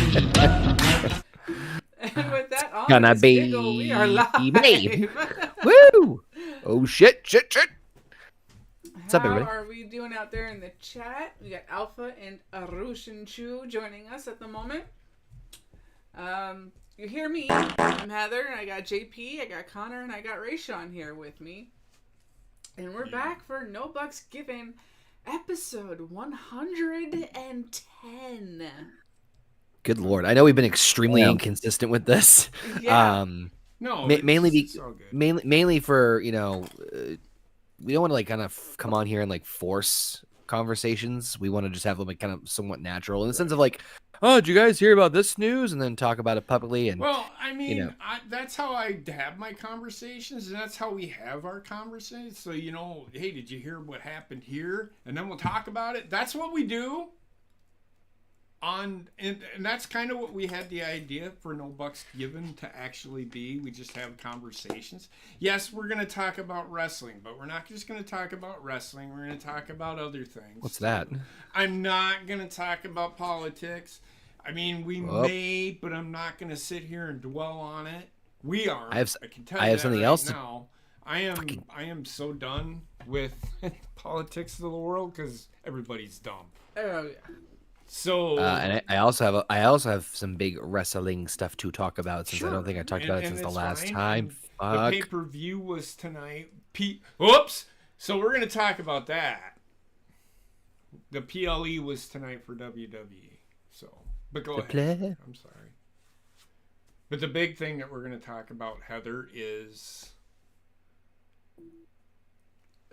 And with that, on Gonna this be giggle, we are live. me. Woo! Oh shit! What's up, How everybody? are we doing out there in the chat? We got Alpha and Arushin Chu joining us at the moment. You hear me? I'm Heather, and I got JP, I got Connor, and I got Rayshawn here with me. And we're back for No Bucks Given, episode 110. Good lord! I know we've been extremely inconsistent with this. Yeah. No, mainly it's all good. mainly for we don't want to like kind of come on here and like force conversations. We want to just have them like kind of somewhat natural in the sense of like, oh, did you guys hear about this news? And then talk about it publicly. And well, I mean, that's how I have my conversations, and that's how we have our conversations. So hey, did you hear what happened here? And then we'll talk about it. That's what we do. And that's kind of what we had the idea for No Bucks Given to actually be. We just have conversations. Yes, we're going to talk about wrestling, but we're not just going to talk about wrestling. We're going to talk about other things. What's that? I'm not going to talk about politics. I mean, we may, but I'm not going to sit here and dwell on it. We are. I can tell you I have something else now. I am so done with politics of the world because everybody's dumb. Oh, yeah. So and I also have some big wrestling stuff to talk about since I don't think I talked about it since the last time. The pay-per-view was tonight. Whoops! So we're gonna talk about that. The PLE was tonight for WWE. So, but go ahead. I'm sorry. But the big thing that we're gonna talk about, Heather, is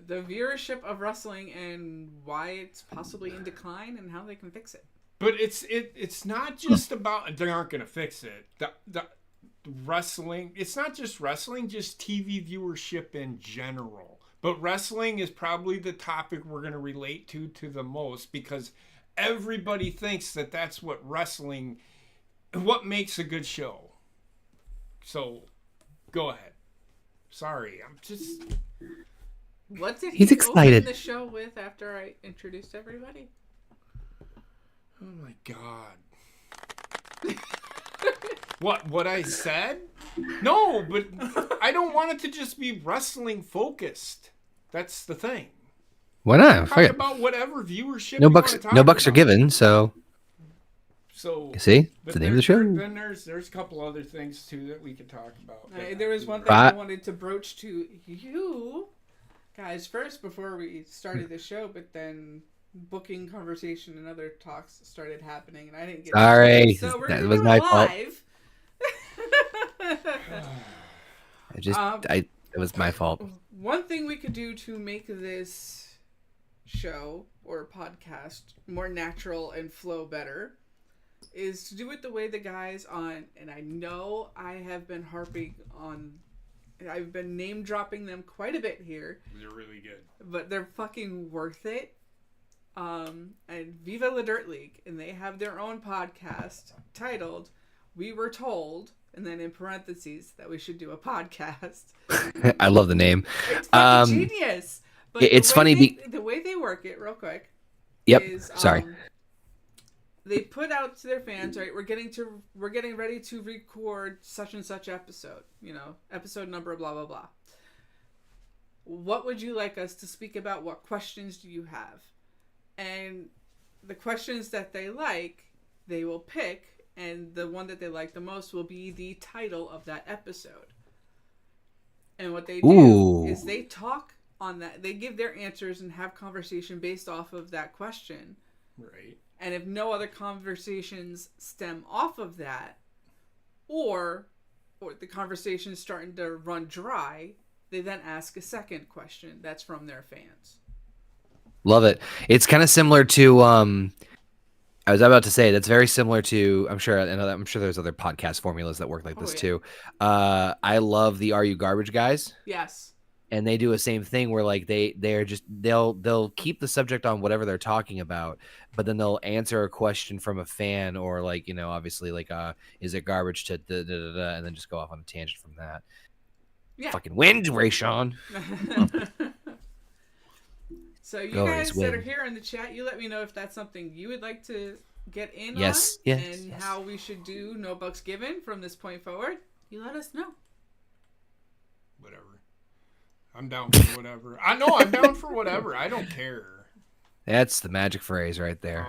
the viewership of wrestling and why it's possibly in decline and how they can fix it. But it's not just about they aren't going to fix it. The wrestling, it's not just wrestling, just TV viewership in general. But wrestling is probably the topic we're going to relate to the most because everybody thinks that that's what makes a good show. So, go ahead. Sorry, I'm just... What did He's excited. Open the show with after I introduced everybody? Oh my god! What I said? No, but I don't want it to just be wrestling focused. That's the thing. Why not? Talk about whatever viewership. No bucks are given. So you see, it's the name of the show. Then there's a couple other things too that we could talk about. There was one thing I wanted to broach to you guys first before we started the show, but then booking conversation and other talks started happening, and I didn't get. Sorry, so we're that was my fault. It was my fault. One thing we could do to make this show or podcast more natural and flow better is to do it the way the guys on, and I know I have been harping on. I've been name dropping them quite a bit here. They're really good. But they're fucking worth it. And Viva La Dirt League. And they have their own podcast titled We Were Told, and then in parentheses, that we should do a podcast. I love the name. It's fucking genius. But it's funny. The way they work it, real quick. Yep. Is, sorry. They put out to their fans, right? We're getting ready to record such and such episode. Episode number, blah blah blah. What would you like us to speak about? What questions do you have? And the questions that they like, they will pick, and the one that they like the most will be the title of that episode. And what they do is they talk on that. They give their answers and have conversation based off of that question. Right. And if no other conversations stem off of that, or the conversation's starting to run dry, they then ask a second question that's from their fans. Love it. It's kind of similar to I was about to say that's very similar to I'm sure there's other podcast formulas that work like this too. I love the Are You Garbage guys. Yes. And they do the same thing where like they'll keep the subject on whatever they're talking about, but then they'll answer a question from a fan or like, obviously like is it garbage to da, da, da, da, and then just go off on a tangent from that. Yeah. Fucking wind, Rayshawn. So you guys that are here in the chat, you let me know if that's something you would like to get in Yes, on yes, and yes. how we should do No Bucks Given from this point forward, you let us know. Whatever. I'm down for whatever. I know I'm down for whatever. I don't care. That's the magic phrase right there.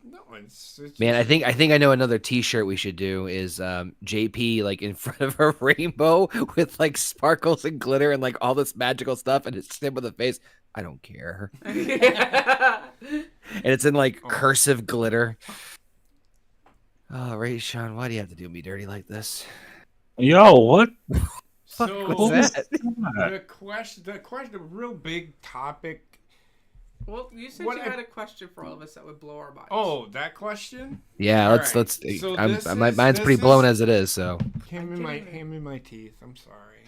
No, it's Man, just, I think I know another T-shirt we should do is JP like in front of a rainbow with like sparkles and glitter and like all this magical stuff, and it's him with a face. I don't care, Yeah. and it's in like cursive glitter. Oh, Ray Sean, why do you have to do me dirty like this? Yo, what? so What's that? the real big topic. Well, you said What you I- had a question for all of us that would blow our minds. Oh, that question? Yeah, All let's right. let's. So Mine's pretty blown as it is. So Hand me my teeth. I'm sorry.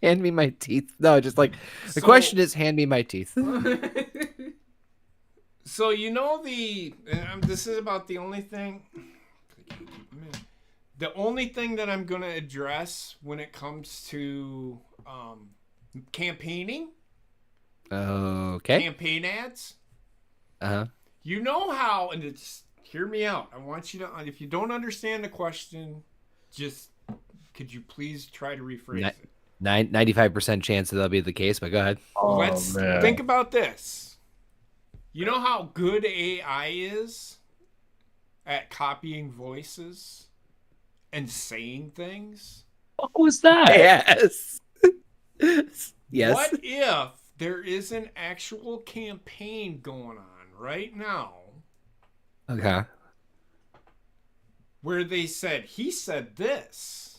hand me my teeth. No, just like the question is, hand me my teeth. So you know this is about the only thing. The only thing that I'm gonna address when it comes to campaigning, Okay. campaign ads. Uh-huh. You know how, and it's hear me out. I want you to, if you don't understand the question, just could you please try to rephrase it? 95% chance that that'll be the case, but go ahead. Let's man. think about this. You know how good AI is at copying voices and saying things? What was that? Yes. Yes. What if there is an actual campaign going on right now Okay. where they said, he said this,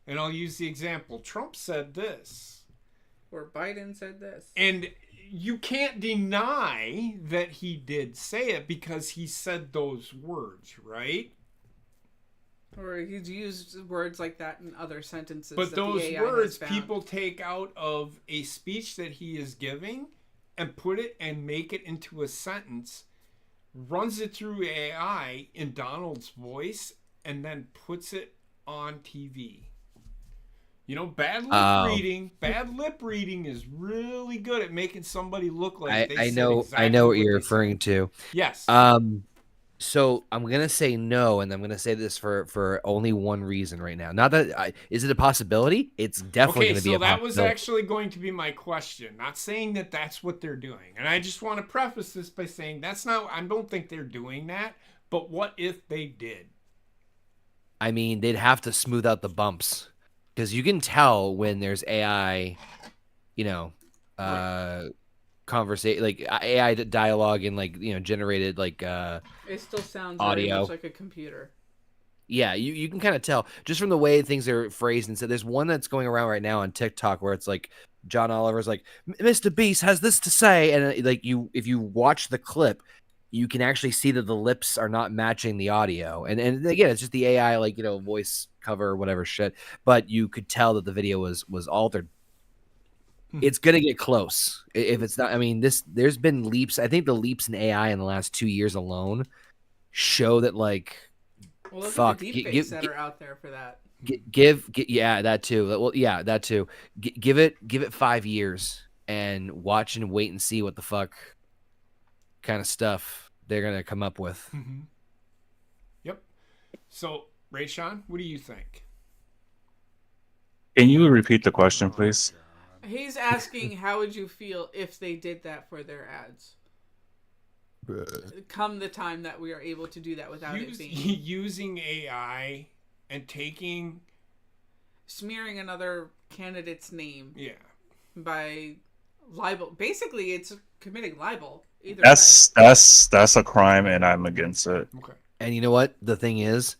and I'll use the example, Trump said this, Or Biden said this. and you can't deny that he did say it because he said those words, right? Or he's used words like that in other sentences. But that the those AI words has found. people take out of a speech that he is giving and put it and make it into a sentence, runs it through AI in Donald's voice, and then puts it on TV. You know, bad lip reading is really good at making somebody look like they I said know exactly I know what they you're said. referring to. Yes. So I'm gonna say no, and I'm gonna say this for only one reason right now. Not that is it a possibility? It's definitely Okay, gonna be so a that was possibility. actually going to be my question. Not saying that that's what they're doing. And I just want to preface this by saying that's not, I don't think they're doing that. But what if they did? I mean, they'd have to smooth out the bumps because you can tell when there's AI, you know, conversation like AI dialogue and like generated like It still sounds audio. very much like a computer. Yeah, you can kind of tell just from the way things are phrased and said. There's one that's going around right now on TikTok where it's like John Oliver's like, Mr. Beast has this to say, and like if you watch the clip, you can actually see that the lips are not matching the audio, and again, it's just the AI like voice cover or whatever shit, but you could tell that the video was altered. It's gonna get close if it's not. I mean, there's been leaps. I think the leaps in AI in the last 2 years alone show that like. Well, look Fuck. at the deepfakes that are out there for that. Yeah, that too. Well, yeah, that too. Give it 5 years and watch and wait and see what the fuck kind of stuff they're gonna come up with. Mm-hmm. Yep. So, Rayshawn, what do you think? Can you repeat the question, please? He's asking, how would you feel if they did that for their ads? Come the time that we are able to do that without it being using AI and smearing another candidate's name yeah, by libel. Basically, it's committing libel. Either That's a crime, and I'm against it. okay. And you know what? The thing is,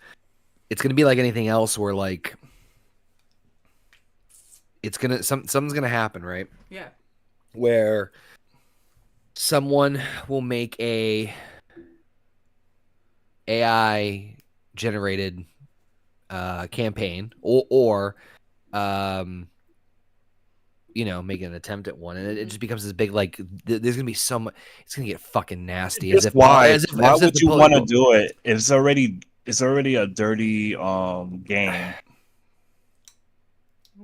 it's gonna be like anything else, where like it's gonna something's gonna happen, right? Yeah. Where someone will make a AI generated campaign or make an attempt at one, and it just becomes this big like there's gonna be so much. It's gonna get fucking nasty. Why? Why as if would the you want to political- do it? It's already a dirty game.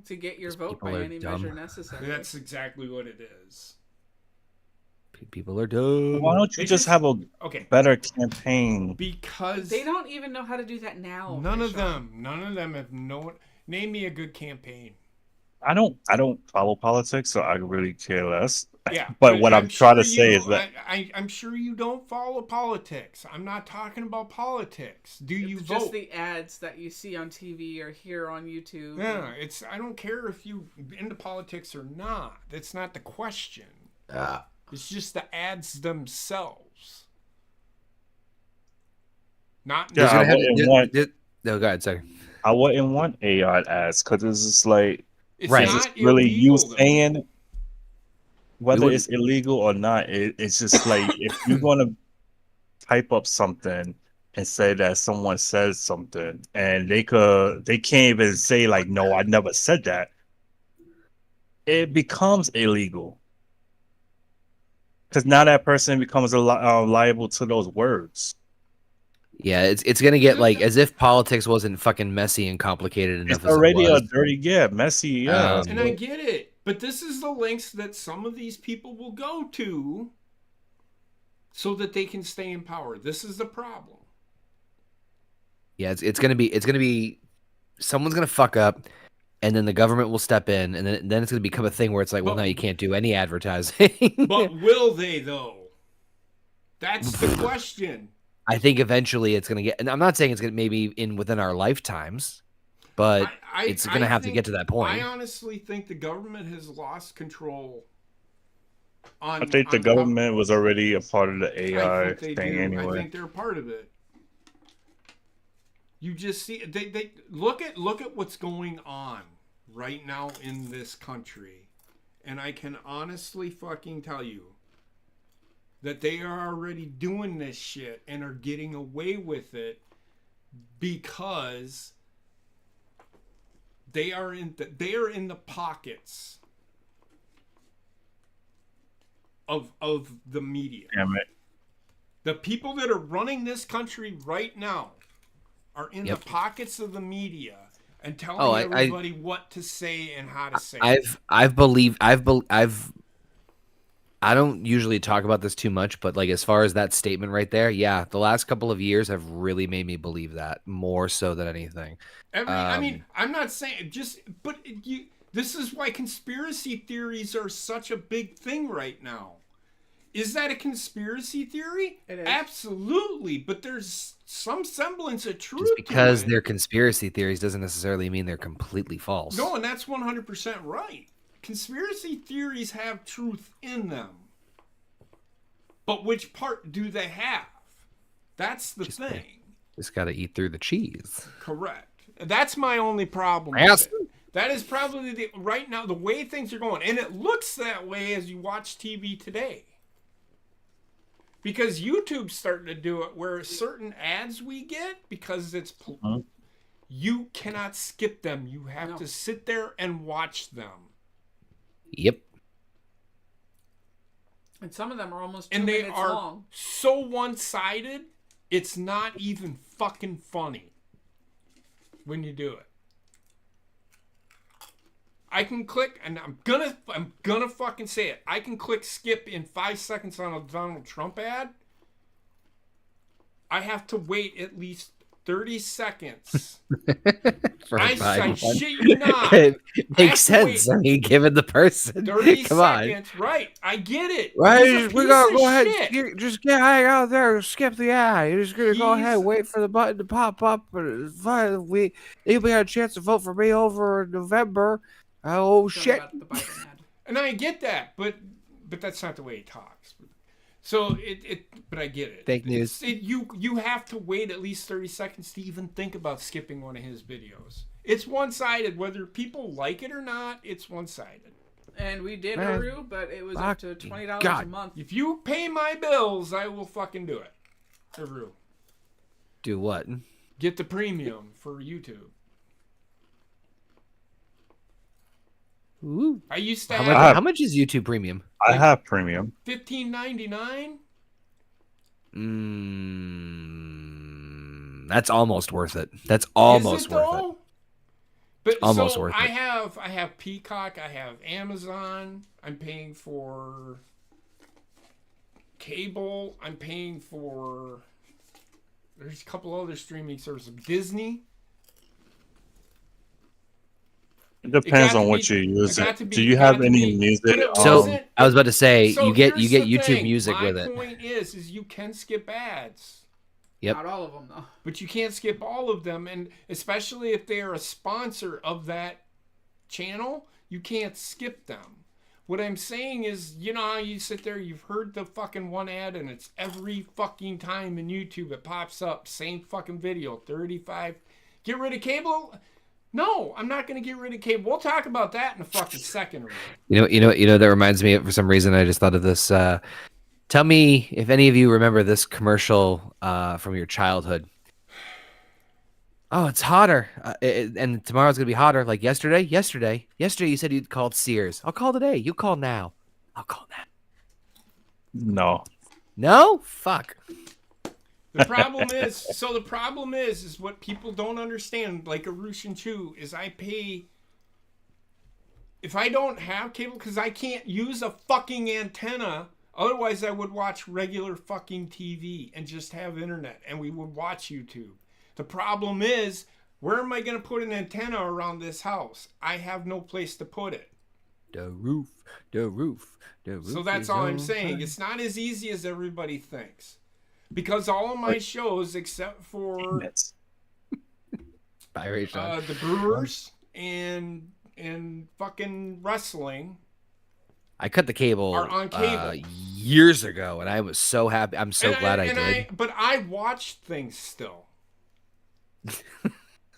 To get your These vote people by are any dumb. measure necessary. That's exactly what it is. People are dumb. Why don't you just have a okay better campaign? because They don't even know how to do that now. none of Sean. them have known. Name me a good campaign. I don't follow politics, so I really care less. Yeah, But what I'm trying to say is that I'm sure you don't follow politics. I'm not talking about politics. Do you It's vote? just the ads that you see on TV or hear on YouTube. Yeah, it's. I don't care if you into politics or not. That's not the question. It's just the ads themselves. Not Yeah, I wouldn't want. No, go ahead. Sorry. I wouldn't want AI ads because it's just like It's Right. is not this really you illegal, though. saying whether wouldn't- it's illegal or not. It's just like if you're gonna type up something and say that someone says something and they can't even say like no, I never said that. It becomes illegal because now that person becomes liable to those words. Yeah, it's gonna get like as if politics wasn't fucking messy and complicated enough. It's already as it a was. dirty, messy, yeah. And I get it, but this is the lengths that some of these people will go to so that they can stay in power. This is the problem. Yeah, it's gonna be someone's gonna fuck up, and then the government will step in, and then it's gonna become a thing where it's like, well, But- no, you can't do any advertising. But will they, though? That's the question. I think eventually it's gonna get, and I'm not saying it's gonna maybe within our lifetimes, but it's gonna have to get to that point. I honestly think the government has lost control. On, I think the on government was already a part of the how, I AI think they thing do. I anyway. think they're a part of it. You just see they look at what's going on right now in this country, and I can honestly fucking tell you that they are already doing this shit and are getting away with it because they are in the pockets of the media. Damn it. The people that are running this country right now are in Yep. the pockets of the media and telling everybody what to say and how to say it. I don't usually talk about this too much, but like as far as that statement right there, yeah, the last couple of years have really made me believe that more so than anything. I mean, I'm not saying this is why conspiracy theories are such a big thing right now. Is that a conspiracy theory? It is. Absolutely, but there's some semblance of truth Just because to it. they're conspiracy theories doesn't necessarily mean they're completely false. No, and that's 100% right. Conspiracy theories have truth in them. But which part do they have? That's the thing. Just got to eat through the cheese. Correct. That's my only problem Yes. with it. That is probably right now the way things are going. And it looks that way as you watch TV today. Because YouTube's starting to do it where certain ads we get, because it's you cannot skip them. You have to sit there and watch them. Yep. And some of them are almost 2 And they minutes are long. so one-sided, it's not even fucking funny when you do it. I can click, and I'm gonna fucking say it. I can click skip in 5 seconds on a Donald Trump ad. I have to wait at least 30 seconds. I shit you not. It makes I have to sense. wait I mean, given the person. 30 Come on. seconds. Right. I get it. Right, He's a we piece gotta of go ahead. shit. Just get hang out there, skip the ad. You're just gonna go He's- ahead, wait for the button to pop up. Anybody had a chance to vote for me over in November? Oh Talking shit! about the Biden ad. And I get that, but that's not the way he talks. So but I get it. Fake news. You have to wait at least 30 seconds to even think about skipping one of his videos. It's one-sided, whether people like it or not. It's one-sided. And we did Man, Haru, but it was up to $20 a God. month. If you pay my bills, I will fucking do it. Haru. Do what? Get the premium for YouTube. Ooh. I used to How have much, how much is YouTube Premium? I have premium. $15.99. That's almost worth it. That's almost Is it worth it. though? But Almost so worth I it. have Peacock, I have Amazon. I'm paying for Cable, I'm paying for. There's a couple other streaming services. Disney. It depends on what you're using. Do you have any music? So I was about to say So you get here's the YouTube thing. Music My with it. point is you can skip ads. Yep. Not all of them though. But you can't skip all of them, and especially if they are a sponsor of that channel, you can't skip them. What I'm saying is, you know how you sit there, you've heard the fucking one ad, and it's every fucking time in YouTube it pops up, same fucking video, 35. Get rid of cable? No, I'm not going to get rid of cable. We'll talk about that in a fucking second. You know. That reminds me. For some reason, I just thought of this. Tell me if any of you remember this commercial from your childhood. Oh, it's hotter, and tomorrow's gonna be hotter. Like yesterday. Yesterday, you said you'd called Sears. I'll call today. You call now. I'll call now. No. No? Fuck. The problem is what people don't understand, like a Russian Chew, is I pay. If I don't have cable, because I can't use a fucking antenna, otherwise I would watch regular fucking TV and just have internet, and we would watch YouTube. The problem is, where am I going to put an antenna around this house? I have no place to put it. The roof. So that's all I'm saying. It's not as easy as everybody thinks. Because all of my shows, except for the Brewers and fucking wrestling, I cut the cable, are on cable years ago, and I was so happy. I'm so glad I did. But I watch things still.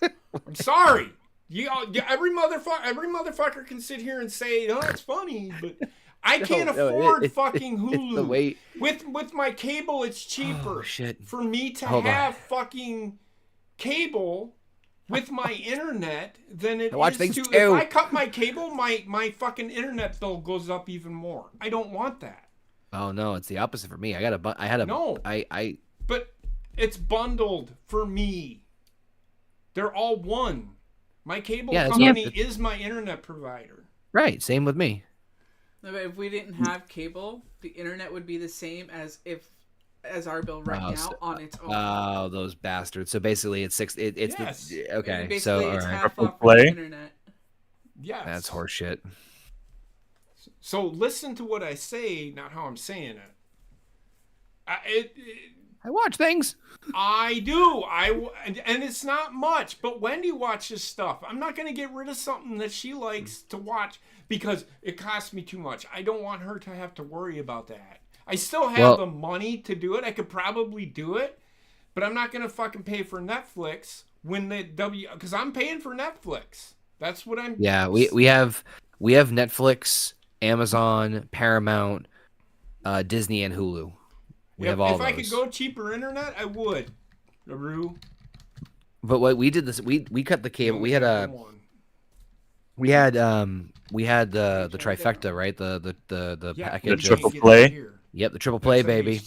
I'm sorry. Every motherfucker can sit here and say, "Oh, it's funny," but I can't afford fucking Hulu. With my cable, it's cheaper for me to have fucking cable with my internet than it is to. If I cut my cable, my fucking internet bill goes up even more. I don't want that. Oh no, it's the opposite for me. But it's bundled for me. They're all one. My cable company is my internet provider. Right, same with me. If we didn't have cable, the internet would be the same as our bill right now on its own. Oh, those bastards! So basically, it's six. It's yes. okay. Basically, so it's all right. half off the internet. Yes, that's horseshit. So listen to what I say, not how I'm saying it. I watch things. I do. And it's not much, but Wendy watches stuff. I'm not going to get rid of something that she likes to watch because it costs me too much. I don't want her to have to worry about that. I still have the money to do it. I could probably do it, but I'm not going to fucking pay for Netflix when because I'm paying for Netflix. That's what I'm. Yeah, we have Netflix, Amazon, Paramount, Disney, and Hulu. We have all if those. I could go cheaper internet, I would. Aru. But what we did we cut the cable. We had the trifecta, right? The package. The triple play. Yep, the triple play, baby.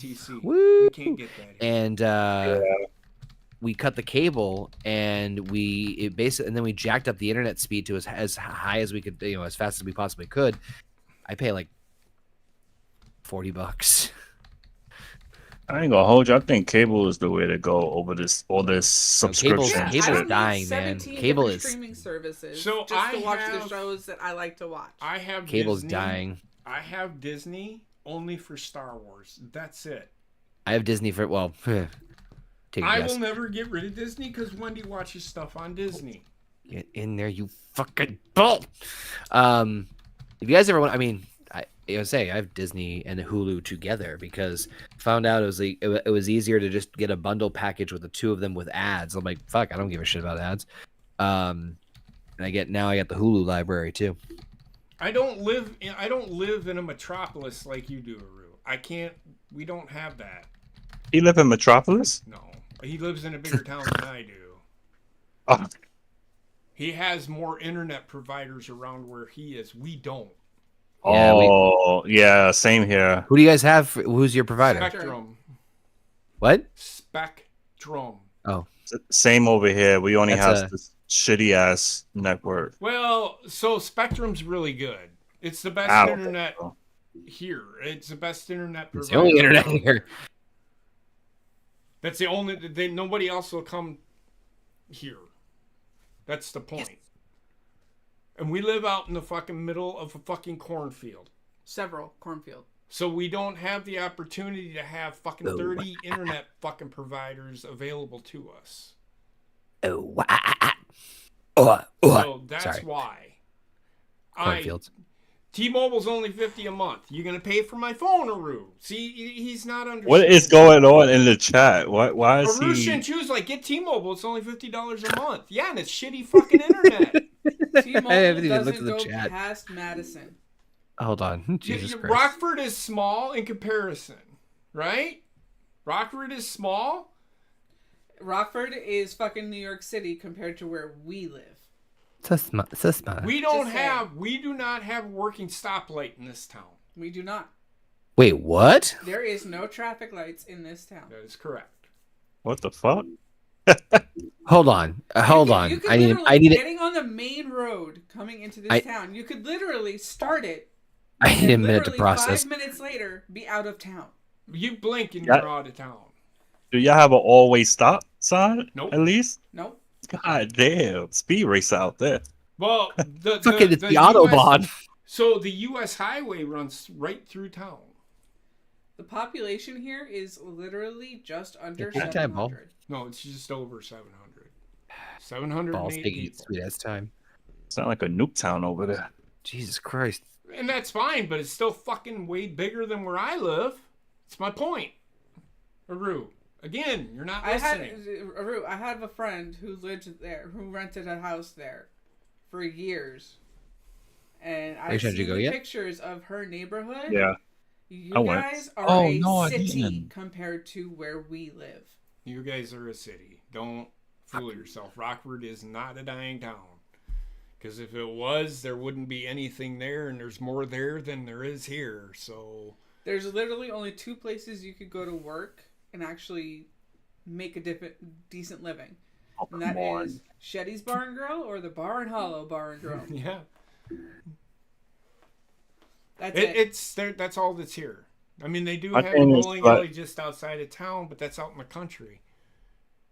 Woo! We can't get that here. And we cut the cable, and then we jacked up the internet speed to as high as we could, as fast as we possibly could. I pay like $40. I ain't gonna hold you. I think cable is the way to go over all this subscription. Cable's dying, man. Cable is streaming services. So just to watch the shows that I like to watch. I have cable's Disney. Dying. I have Disney only for Star Wars. That's it. I have Disney for I will never get rid of Disney because Wendy watches stuff on Disney. Get in there, you fucking bull. If you guys ever want, I have Disney and Hulu together because found out it was easier to just get a bundle package with the two of them with ads. I'm like, fuck, I don't give a shit about ads. And I got the Hulu library too. I don't live in a metropolis like you do, Aru. We don't have that. You live in Metropolis? No. He lives in a bigger town than I do. Oh. He has more internet providers around where he is. We don't. Yeah, same here. Who do you guys have? Who's your provider? Spectrum. What? Spectrum. Oh. Same over here. We only have this shitty ass network. Well, so Spectrum's really good. It's the best internet. here. It's the best internet provider. It's the only internet around. here. That's the only. Nobody else will come here. That's the point. And we live out in the fucking middle of a fucking cornfield. Several cornfield. So we don't have the opportunity to have fucking 30 internet fucking providers available to us. So that's Sorry. why. Cornfields. T-Mobile's only $50 a month. You gonna pay for my phone, Aru? See, he's not understanding. What is going on in the chat? Why is Aru he? Shinchu's like, get T-Mobile. It's only $50 a month. Yeah, and it's shitty fucking internet. T-Mobile haven't even looked doesn't at the go chat. past Madison. Hold on. Jesus Christ. Rockford is small in comparison, right? Rockford is small. Rockford is fucking New York City compared to where we live. So smart. We do not have a working stoplight in this town. We do not. Wait, what? There is no traffic lights in this town. That is correct. What the fuck? Hold on. Hold on. You could I need literally, it. getting on the main road coming into this town, you could literally start it. I need a and minute to literally process. 5 minutes later, be out of town. You blink and Yeah. you're out of town. Do y'all have an always stop sign? Nope. At least? Nope. God damn. Speed racer out there. Well, Fucking it's the US Autobahn. So the U.S. highway runs right through town. The population here is literally just under Take your time, Paul. 700. No, it's just over 700. 708 Balls taking people. sweet ass time. Sound like a nuke town over there. Jesus Christ. And that's fine, but it's still fucking way bigger than where I live. It's my point. Aru, again, you're not listening. I had a friend who lived there, who rented a house there for years. And I've Did you seen go the yet? pictures of her neighborhood. Yeah. You I went. guys are Oh, a no, I city didn't. compared to where we live. You guys are a city. Don't fool yourself. Rockford is not a dying town. Because if it was, there wouldn't be anything there, and there's more there than there is here. So There's literally only 2 places you could go to work and actually make a decent living. Oh, And that come on. is Shetty's Bar and Grill or the Bar and Hollow Bar and Grill. yeah, That's it. it's there. That's all that's here. I mean, they do My have a thing is, bowling but- alley just outside of town, but that's out in the country.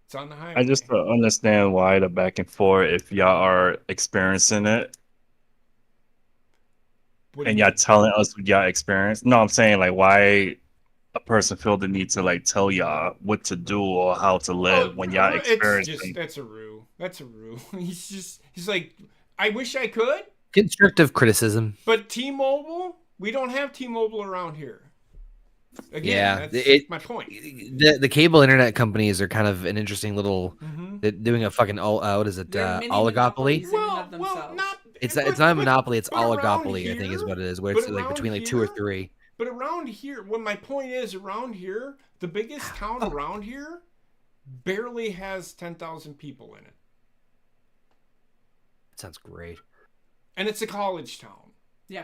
It's on the highway. I just don't understand why the back and forth if y'all are experiencing it What do and you- y'all telling us what y'all experience. No, I'm saying like why a person feel the need to like tell y'all what to do or how to live when y'all it's experiencing. just that's a rue. That's a rue. He's like, I wish I could, Constructive criticism. but T-Mobile, we don't have T-Mobile around here. Again, Yeah, that's my point. The cable internet companies are kind of an interesting little. Mhm. They're doing a fucking what is it? They're mini Oligopoly. monopolies in and of themselves. It's but- not a monopoly. It's but around oligopoly. I think is here- what it is. Where but it's like around between like 2 or here- 3. But around here, what my point is, around here, the biggest town around here barely has 10,000 people in it. That sounds great. And it's a college town. Yeah.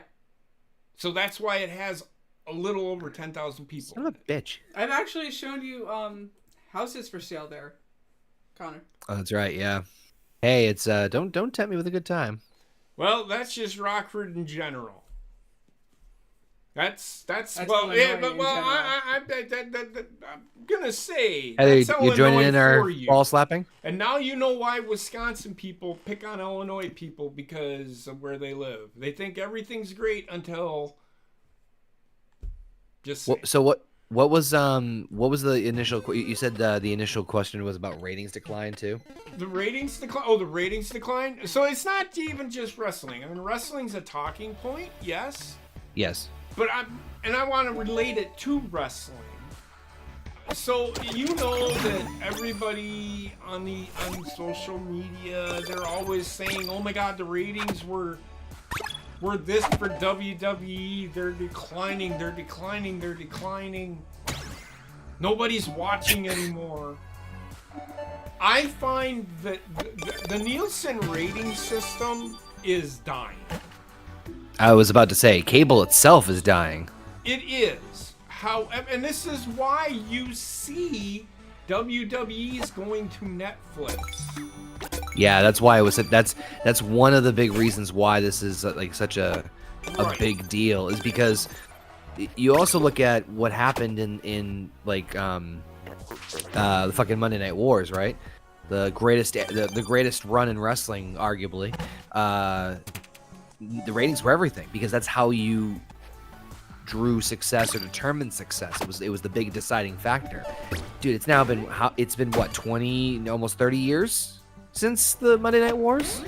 So that's why it has a little over 10,000 people. Son of a bitch. I've actually shown you houses for sale there, Connor. Oh, that's right. Yeah. Hey, it's don't tempt me with a good time. Well, that's just Rockford in general. That's Illinois yeah, but in well, general. I'm gonna say Hey, that's you joining Illinois in our for you. ball slapping? And now you know why Wisconsin people pick on Illinois people because of where they live. They think everything's great until just saying. So what was the initial? You said the initial question was about ratings decline too. The ratings decline. Oh, the ratings decline. So it's not even just wrestling. I mean, wrestling's a talking point, yes. Yes. But I want to relate it to wrestling. So you know that everybody on social media, they're always saying, "Oh my God, the ratings were this for WWE. They're declining. They're declining. They're declining. Nobody's watching anymore." I find that the Nielsen rating system is dying. I was about to say cable itself is dying. It is. However, and this is why you see WWE is going to Netflix. Yeah, that's why it was. That's one of the big reasons why this is like such a Right. big deal is because you also look at what happened in like the fucking Monday Night Wars, right? The greatest run in wrestling, arguably. The ratings were everything because that's how you drew success or determined success. It was the big deciding factor. Dude, it's been what, 20, almost 30 years since the Monday Night Wars?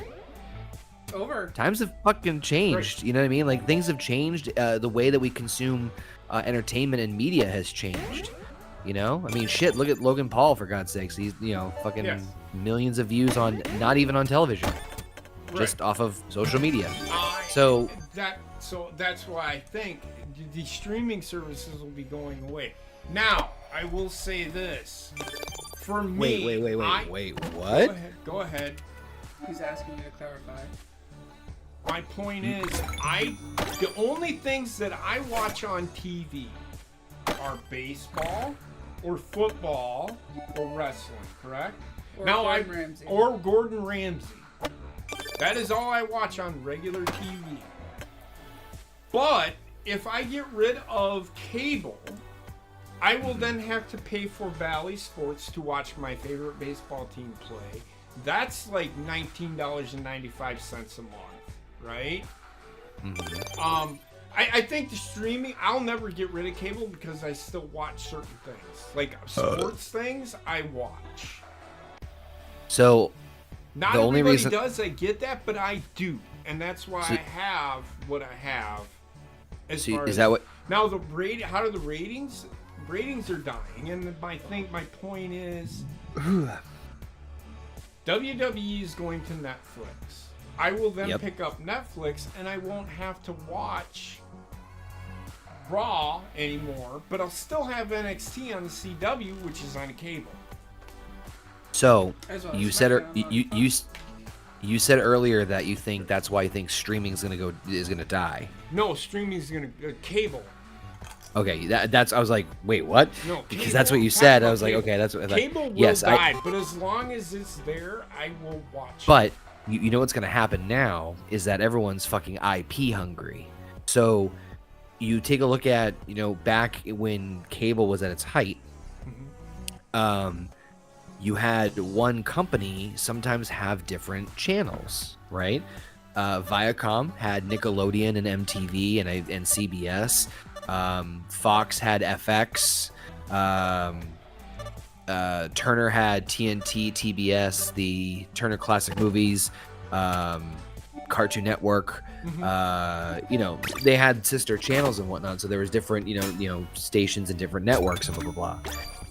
Over. Times have fucking changed. Right. You know what I mean? Like, things have changed. The way that we consume entertainment and media has changed. You know? I mean, shit, look at Logan Paul, for God's sakes. He's, fucking Yes. millions of views on, not even on television, just off of social media. So that's why I think the streaming services will be going away. Now, I will say this. For me, wait, what? Go ahead. He's asking you to clarify. My point is, the only things that I watch on TV are baseball or football or wrestling, correct? Or now Gordon Ramsay. Or Gordon Ramsay. That is all I watch on regular TV. But if I get rid of cable, I will then have to pay for Bally Sports to watch my favorite baseball team play. That's like $19.95 a month, right? Mm-hmm. I think the streaming, I'll never get rid of cable because I still watch certain things. Like sports things, I watch. So, Not the only everybody reason does, I get that, but I do. And that's why So- I have what I have. As So far is as, that what? now the how do the ratings? Ratings are dying, and my point is, WWE is going to Netflix. I will then Yep. pick up Netflix, and I won't have to watch Raw anymore, but I'll still have NXT on the CW, which is on cable. So As well as you said SmackDown you said earlier that you think that's why you think streaming is gonna die. No, streaming is gonna cable. Okay, that's I was like, wait, what? No, Because cable- that's what you talk said. about I was like, cable. okay, that's what. Cable will yes, die, but as long as it's there, I will watch. But you know what's gonna happen now is that everyone's fucking IP hungry. So you take a look at back when cable was at its height. You had one company sometimes have different channels, right? Viacom had Nickelodeon and MTV and CBS. Fox had FX. Turner had TNT, TBS, the Turner Classic Movies, Cartoon Network. They had sister channels and whatnot, so there was different, stations and different networks and blah blah blah.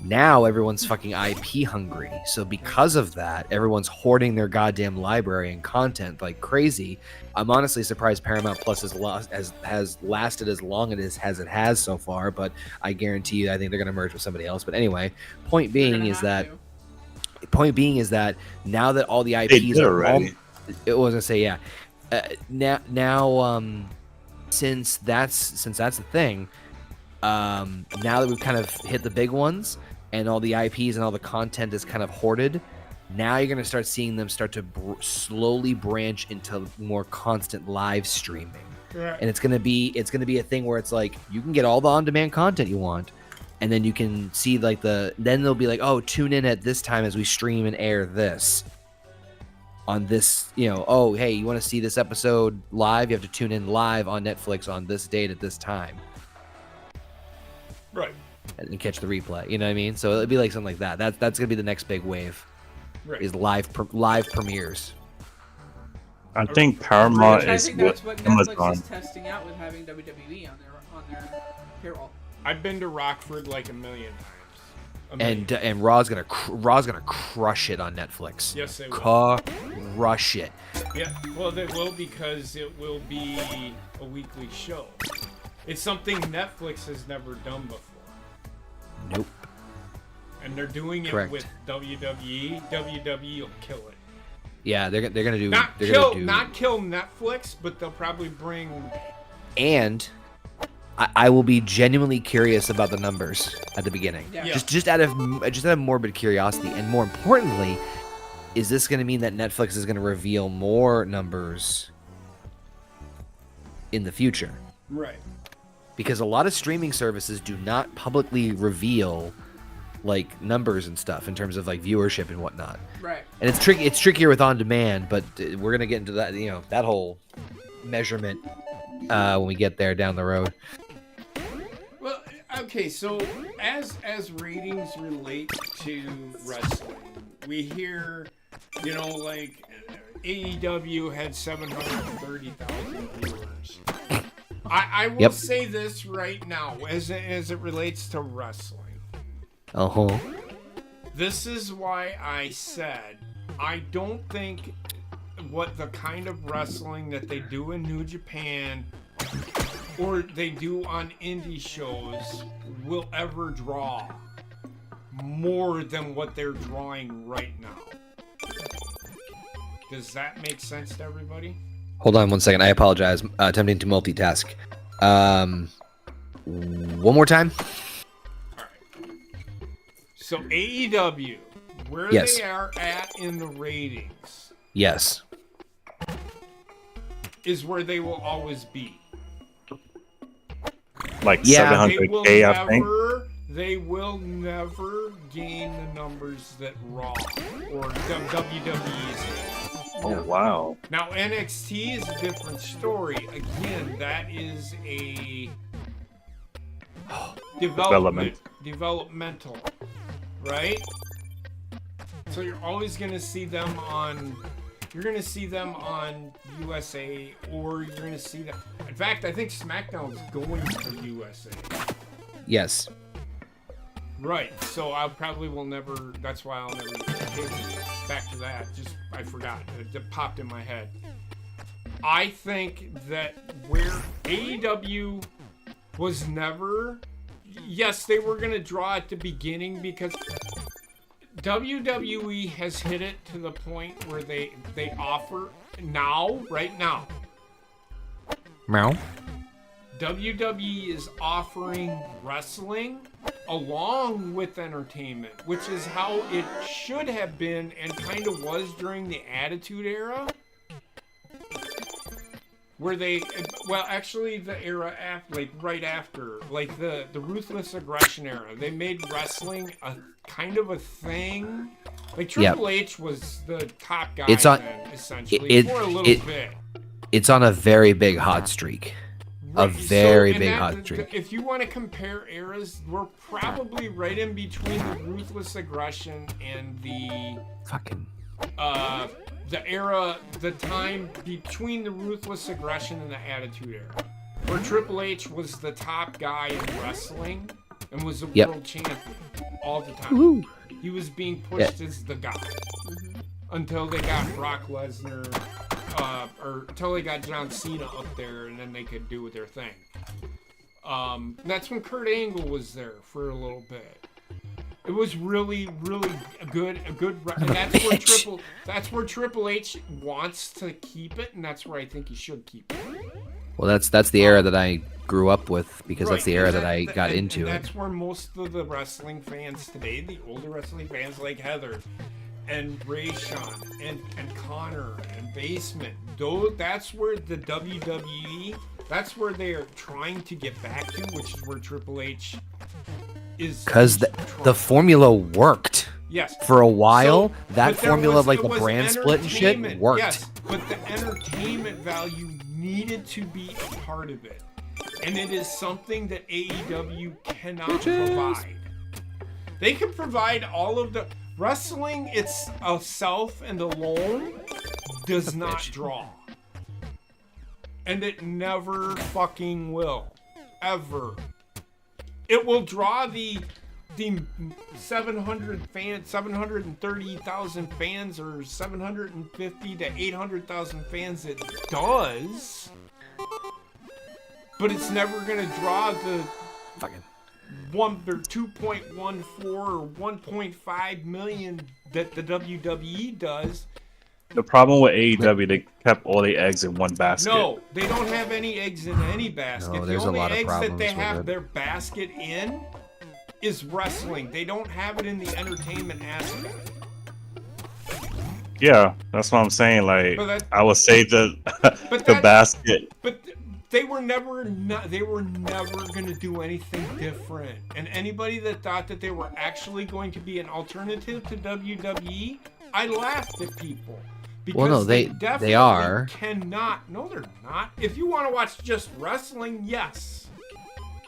Now everyone's fucking IP hungry, so because of that, everyone's hoarding their goddamn library and content like crazy. I'm honestly surprised Paramount Plus has lasted as long as it has so far, but I guarantee you, I think they're gonna merge with somebody else. But anyway, point being is that now that all the IPs did are already. it was gonna say now since that's the thing, now that we've kind of hit the big ones and all the IPs and all the content is kind of hoarded, now you're going to start seeing them start to slowly branch into more constant live streaming. Right. And it's going to be a thing where it's like you can get all the on-demand content you want, and then you can see like then they'll be like, oh, tune in at this time as we stream and air this on this, oh, hey, you want to see this episode live? You have to tune in live on Netflix on this date at this time. Right. And catch the replay. You know what I mean? So it'll be like something like that. That's gonna be the next big wave. Right. Is live premieres. I think Paramount I is think what that's what Netflix Amazon. is testing out with having WWE on their payroll. I've been to Rockford like a million times. And Raw's gonna crush it on Netflix. Yes, they will. Crush it. Yeah, well, they will because it will be a weekly show. It's something Netflix has never done before. Nope. And they're doing it Correct. with WWE. WWE will kill it. Yeah, they're gonna do. Not kill Netflix, but they'll probably bring. And I will be genuinely curious about the numbers at the beginning. Yeah. Yeah. Just out of morbid curiosity, and more importantly, is this going to mean that Netflix is going to reveal more numbers in the future? Right. because a lot of streaming services do not publicly reveal like numbers and stuff in terms of like viewership and whatnot. Right. And it's tricky. It's trickier with on demand, but we're gonna get into that. You know, that whole measurement when we get there down the road. Well, okay, so as ratings relate to wrestling, we hear, you know, like AEW had 730,000 viewers. I will say this right now, as it relates to wrestling. This is why I said I don't think what the kind of wrestling that they do in New Japan or they do on indie shows will ever draw more than what they're drawing right now. Does that make sense to everybody? Hold on 1 second. I apologize. Attempting to multitask. One more time. All right. So AEW, where Yes. they are at in the ratings, Yes. is where they will always be. Like Yeah. They will 700K, I think. they will never gain the numbers that Raw or WWE is. Oh, wow. Now NXT is a different story. Again, that is a developmental, right? So you're always going to see them on. You're going to see them on USA, or you're going to see them. In fact, I think SmackDown is going to USA. Yes. Right. So I probably will never. That's why I'll never. Okay, back to that. Just I forgot. It popped in my head. I think that where AEW was never. Yes, they were going to draw at the beginning because WWE has hit it to the point where they offer now, right now. Meow. WWE is offering wrestling along with entertainment, which is how it should have been and kind of was during the Attitude Era. Where they, well, actually the era after, like right after, like the Ruthless Aggression era, they made wrestling a kind of a thing. Like Triple H was the top guy then, essentially, for a little bit. It's on a very big hot streak. Right, a very big that, hot streak. If you want to compare eras, we're probably right in between the Ruthless Aggression and the fucking the era, the time between the Ruthless Aggression and the Attitude Era, where Triple H was the top guy in wrestling and was a world champion all the time. Woo-hoo. He was being pushed as the guy until they got Brock Lesnar, or until they got John Cena up there, and then they could do their thing. That's when Kurt Angle was there for a little bit. It was really, really a good, and that's where Triple H wants to keep it, and that's where I think he should keep it. Well, that's the era that I grew up with because that's the era that I got into. And that's where most of the wrestling fans today, the older wrestling fans like Heather and Ray Sean and Connor and Basement, that's where the WWE, that's where they are trying to get back to, which is where Triple H is. Because the formula worked. Yes. For a while, So, that formula of like the was brand split and shit entertainment, worked. Yes, but the entertainment value needed to be a part of it. And it is something that AEW cannot provide. They can provide all of the wrestling itself and alone does not draw. And it never fucking will. Ever. It will draw the 730,000 fans or 750 to 800,000 fans it does. But it's never going to draw the fucking 2.14 or 1.5 million that the WWE does. The problem with AEW, they kept all the eggs in one basket. No, they don't have any eggs in any basket. No, the there's a only lot of eggs that they problems with have it. their basket in is wrestling. They don't have it in the entertainment aspect. Yeah, that's what I'm saying. Like, But that- I would say the But the that- basket. But they were never going to do anything different. And anybody that thought that they were actually going to be an alternative to WWE, I laughed at people. Because Well, no, they definitely are. cannot. No, they're not. If you want to watch just wrestling, yes.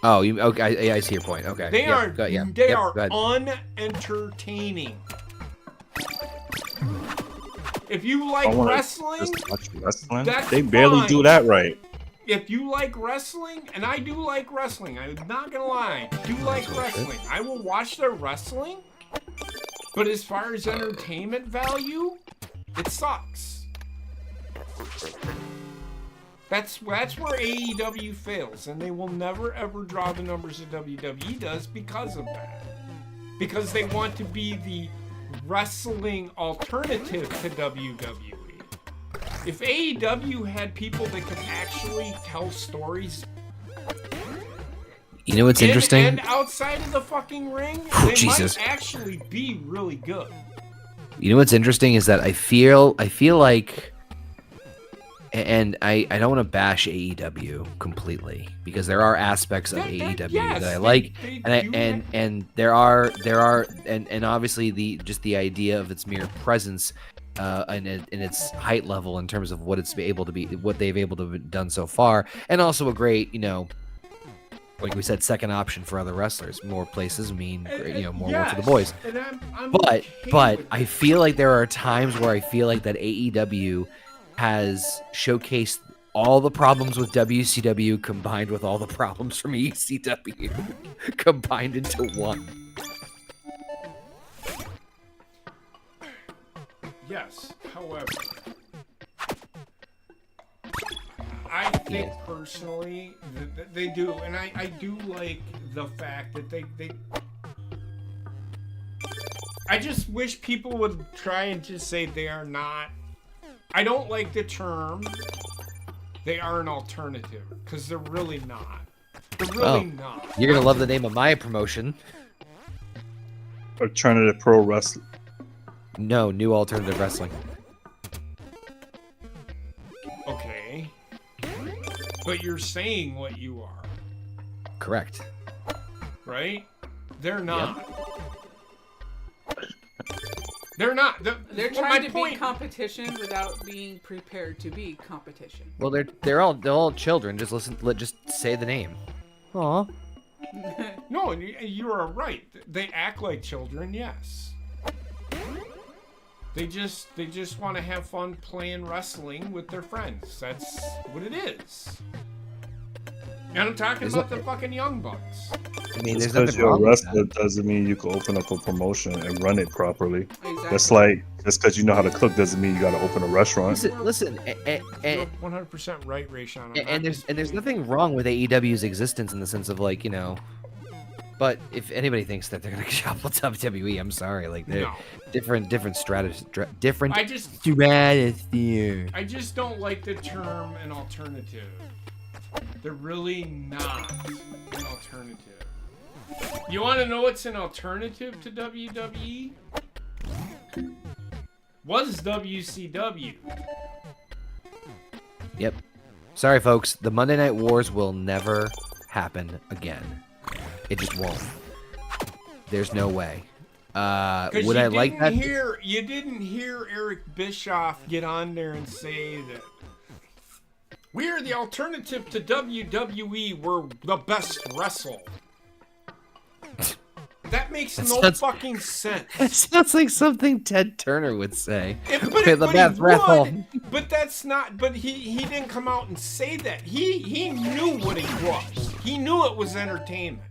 Oh, you okay? I see your point. Okay. They Yep, are. go- yeah, They yep, are go ahead. unentertaining. If you I like wanna wrestling, just watch wrestling. that's They barely fine. do that right. if you like wrestling, and I do like wrestling, I'm not gonna lie, I do like wrestling. I will watch their wrestling, but as far as entertainment value, it sucks. That's where AEW fails, and they will never ever draw the numbers that WWE does because of that. Because they want to be the wrestling alternative to WWE. If AEW had people that could actually tell stories, You know what's interesting? and outside of the fucking ring, Oh, they Jesus. might actually be really good. You know what's interesting is that I feel like, and I don't want to bash AEW completely because there are aspects of AEW yes, that I they- like, they and do have- and there are and obviously the idea of its mere presence, and its height level in terms of what it's able to be, what they've able to have done so far, and also a great, like we said, second option for other wrestlers. More places mean, more work for the boys. And I'm But okay with I that. feel like there are times where I feel like that AEW has showcased all the problems with WCW combined with all the problems from ECW combined into one. Yes, however, I think personally that they do, and I do like the fact that they I just wish people would try and just say they are not. I don't like the term they are an alternative, because they're really not. They're really not. You're gonna love the name of my promotion. Alternative pro wrestling. No, New Alternative Wrestling. Okay. But you're saying what you are, Correct. right? They're not. They're not. They're well, trying my to point, be competition without being prepared to be competition. Well, they're all children. Just just say the name. Aw. No, and you are right. They act like children, yes. They just want to have fun playing wrestling with their friends. That's what it is. And I'm talking about the fucking Young Bucks. I mean, Just there's because nothing you're a wrong with wrestler that. doesn't mean you can open up a promotion and run it properly. Exactly. That's like just because you know how to cook doesn't mean you got to open a restaurant. Listen, You're 100% right, Rayshawn. I'm not and there's nothing wrong with AEW's existence in the sense of like, but if anybody thinks that they're gonna shop with WWE, I'm sorry, like they're No. different strategies, different I just stratosphere. I just don't like the term an alternative. They're really not an alternative. You want to know what's an alternative to WWE? Was WCW. Yep. Sorry, folks. The Monday Night Wars will never happen again. It just won't. There's no way. Would I like that? You didn't hear Eric Bischoff get on there and say that we're the alternative to WWE. We're the best wrestle. That makes That no sounds- fucking sense. That sounds like something Ted Turner would say. But We're the he best wrestle. would, but that's not. But he didn't come out and say that. He knew what he was. He knew it was entertainment,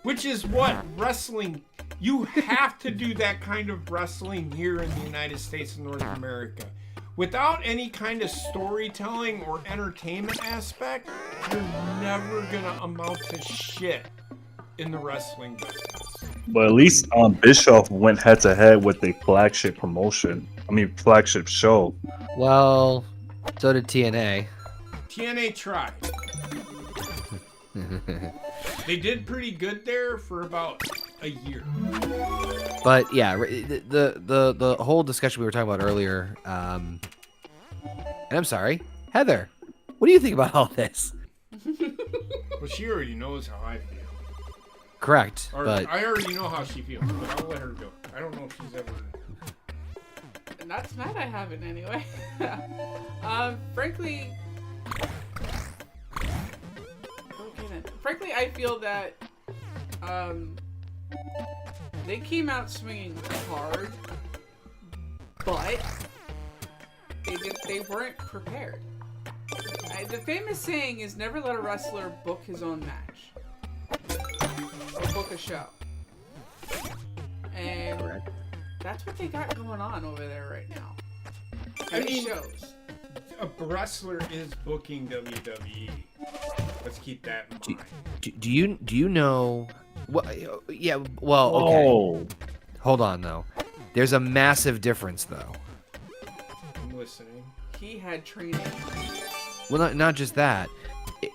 which is what wrestling. You have to do that kind of wrestling here in the United States and North America. Without any kind of storytelling or entertainment aspect, you're never gonna amount to shit in the wrestling business. But at least Bischoff went head to head with the flagship promotion. I mean, flagship show. Well, so did TNA. TNA tried. They did pretty good there for about a year. But yeah, the whole discussion we were talking about earlier, and I'm sorry, Heather, What do you think about all this? Well, she already knows how I feel. Correct, Or but I already know how she feels, but I'll let her go. I don't know if she's ever. Not tonight, I haven't anyway. Frankly. Okay then. Frankly, I feel that they came out swinging hard, but they weren't prepared. The famous saying is never let a wrestler book his own match or book a show, and correct. that's what they got going on over there right now. I These mean, shows. a wrestler is booking WWE. Let's keep that in mind. Do you know? Well, yeah. Well, okay. Oh, Hold on though. There's a massive difference though. I'm listening. He had training. Well, not just that.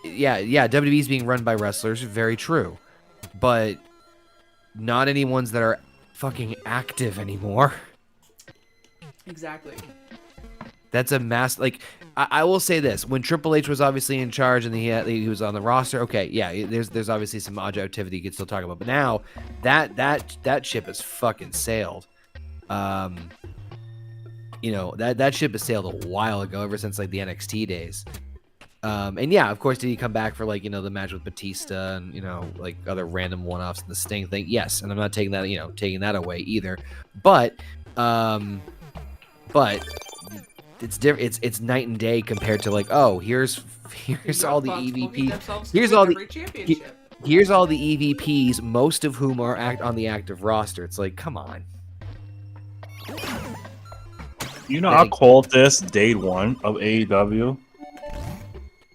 Yeah. WWE's being run by wrestlers. Very true, but not any ones that are fucking active anymore. Exactly. That's a mass. Like, I will say this: when Triple H was obviously in charge and he was on the roster, okay, yeah, there's obviously some objectivity you can still talk about. But now that ship has fucking sailed. You know, that ship has sailed a while ago, ever since like the NXT days. And yeah, of course, did he come back for like, you know, the match with Batista and, you know, like other random one-offs and the Sting thing? Yes, and I'm not taking that away either. But it's different. It's night and day compared to like, oh, here's all the EVP. Here's all the EVPs, most of whom are on the active roster. It's like, come on. you know, I called this day one of AEW,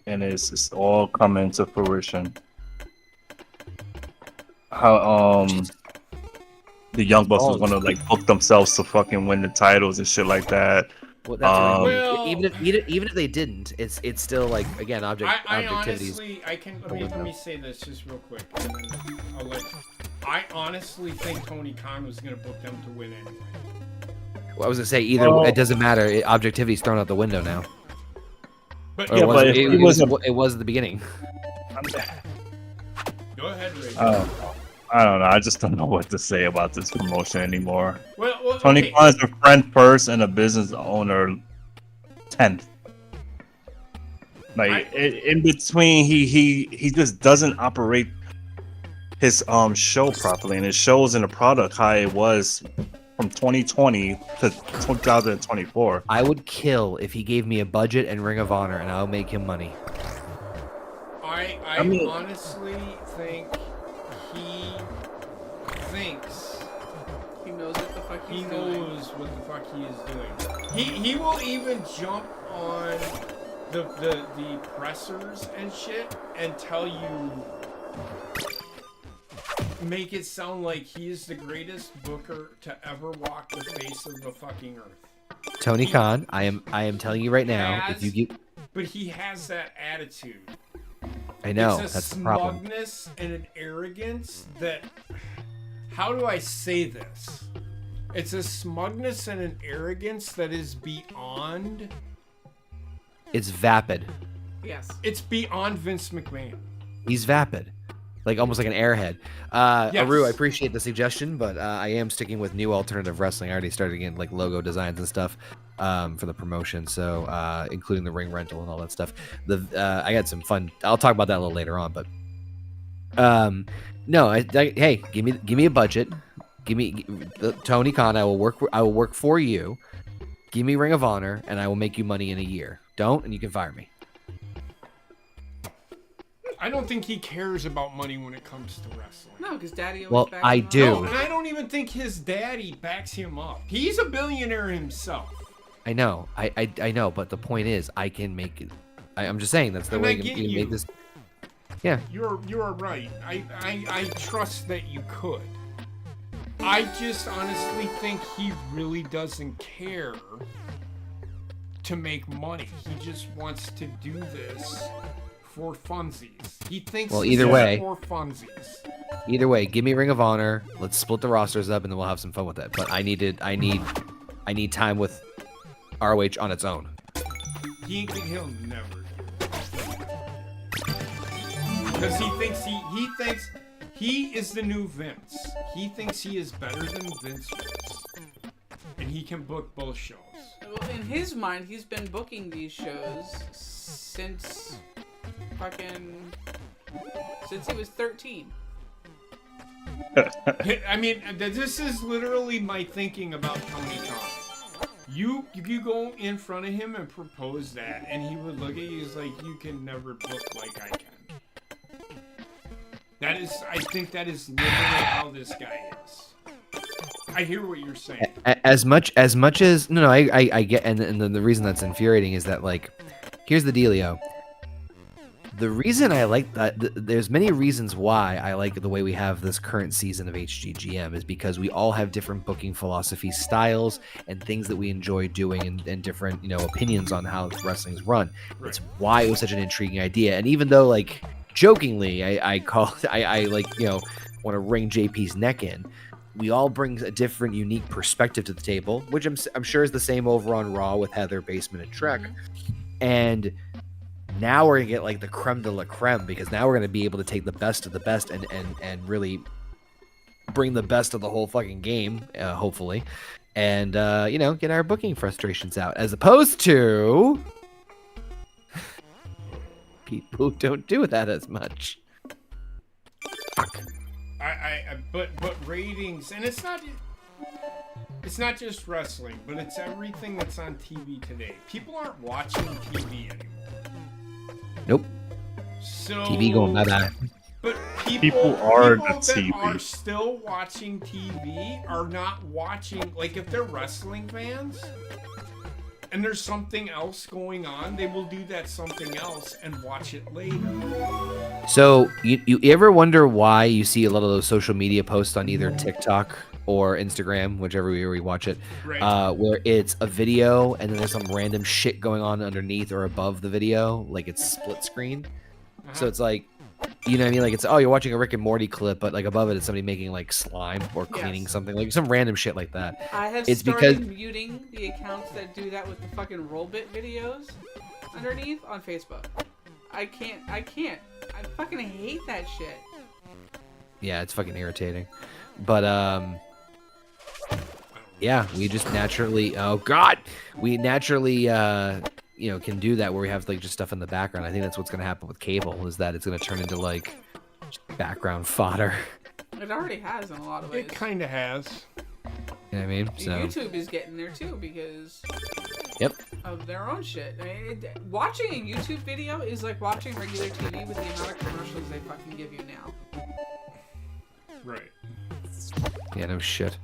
and it's all coming to fruition. How the Young Bucks was gonna like book themselves to fucking win the titles and shit like that. Well, that's right. Well- even if they didn't, it's still like, again, I objectivity. honestly, let me say this just real quick, and then I'll let you. I honestly think Tony Khan was gonna book them to win anyway. Well, I was gonna say either. It doesn't matter. Objectivity's thrown out the window now. But Or Yeah, it was, but if he wasn't- it was at the beginning. go ahead, Ray. I don't know. I just don't know what to say about this promotion anymore. Well, Tony okay. Khan is a friend first and a business owner 10th. Like in between, he just doesn't operate his show properly, and it shows in the product how it was from 2020 to 2024. I would kill if he gave me a budget and Ring of Honor, and I'll make him money. I mean- honestly think he thinks He knows what the fuck he he's doing. knows what the fuck he is doing. He will even jump on the pressers and shit and tell you, make it sound like he is the greatest booker to ever walk the face of the fucking earth. Tony Khan, I am telling you right now. If you get, But he has that attitude. I know It's a that's the problem. smugness and an arrogance that. How do I say this? It's a smugness and an arrogance that is beyond. It's vapid. Yes. It's beyond Vince McMahon. He's vapid, like almost like an airhead. Yes. Aru, I appreciate the suggestion, but I am sticking with new alternative wrestling. I already started getting like logo designs and stuff for the promotion, so including the ring rental and all that stuff. I got some fun. I'll talk about that a little later on, but no, hey, give me a budget. Give me Tony Khan. I will work for you. Give me Ring of Honor, and I will make you money in a year. Don't, and you can fire me. I don't think he cares about money when it comes to wrestling. No, because Daddy always Well, backs I him up. do. No, and I don't even think his daddy backs him up. He's a billionaire himself. I know, I know, but the point is, I can make it. I'm just saying that's the And way I you get can you. make this. Yeah, You are right. I trust that you could. I just honestly think he really doesn't care to make money. He just wants to do this for funsies. He thinks Well, this either is way- for funsies. either way, give me Ring of Honor. Let's split the rosters up, and then we'll have some fun with it. But I need time with ROH on its own. He'll never do it. Because he thinks he is the new Vince. He thinks he is better than Vince was. And he can book both shows. Well, in his mind, he's been booking these shows since he was 13. I mean, this is literally my thinking about Tony Khan. You go in front of him and propose that, and he would look at you. He's like, "You can never book like I can." I think that is literally how this guy is. I hear what you're saying. As much as no, I get, and the reason that's infuriating is that, like, here's the dealio. The reason I like that, there's many reasons why I like the way we have this current season of HGGM is because we all have different booking philosophies, styles, and things that we enjoy doing, and different, opinions on how wrestling's run. Right. It's why it was such an intriguing idea. And even though, like, jokingly, I want to wring JP's neck in, we all bring a different, unique perspective to the table, which I'm sure is the same over on Raw with Heather, Basement, and Trek. And now we're gonna get like the creme de la creme, because now we're gonna be able to take the best of the best and really bring the best of the whole fucking game, hopefully, and get our booking frustrations out, as opposed to people who don't do that as much. Fuck. But ratings, and it's not just wrestling, but it's everything that's on TV today. People aren't watching TV anymore. Nope. So TV going bye-bye. But people are that TV. Are still watching TV are not watching, like, if they're wrestling fans and there's something else going on, they will do that something else and watch it later. So you ever wonder why you see a lot of those social media posts on either TikTok or Instagram, whichever we watch it, right, where it's a video and then there's some random shit going on underneath or above the video, like it's split screen. So it's like, you know what I mean? Like it's, you're watching a Rick and Morty clip, but like above it is somebody making like slime or cleaning something, like some random shit like that. I have started muting the accounts that do that with the fucking Rollbit videos underneath on Facebook. I can't. I fucking hate that shit. Yeah, it's fucking irritating. But yeah, we just naturally, can do that, where we have like just stuff in the background. I think that's what's going to happen with cable, is that it's going to turn into like background fodder. It already has in a lot of ways. It kind of has. You know what I mean? So YouTube is getting there too, because of their own shit. I mean, watching a YouTube video is like watching regular TV with the amount of commercials they fucking give you now. Right. Yeah, no shit.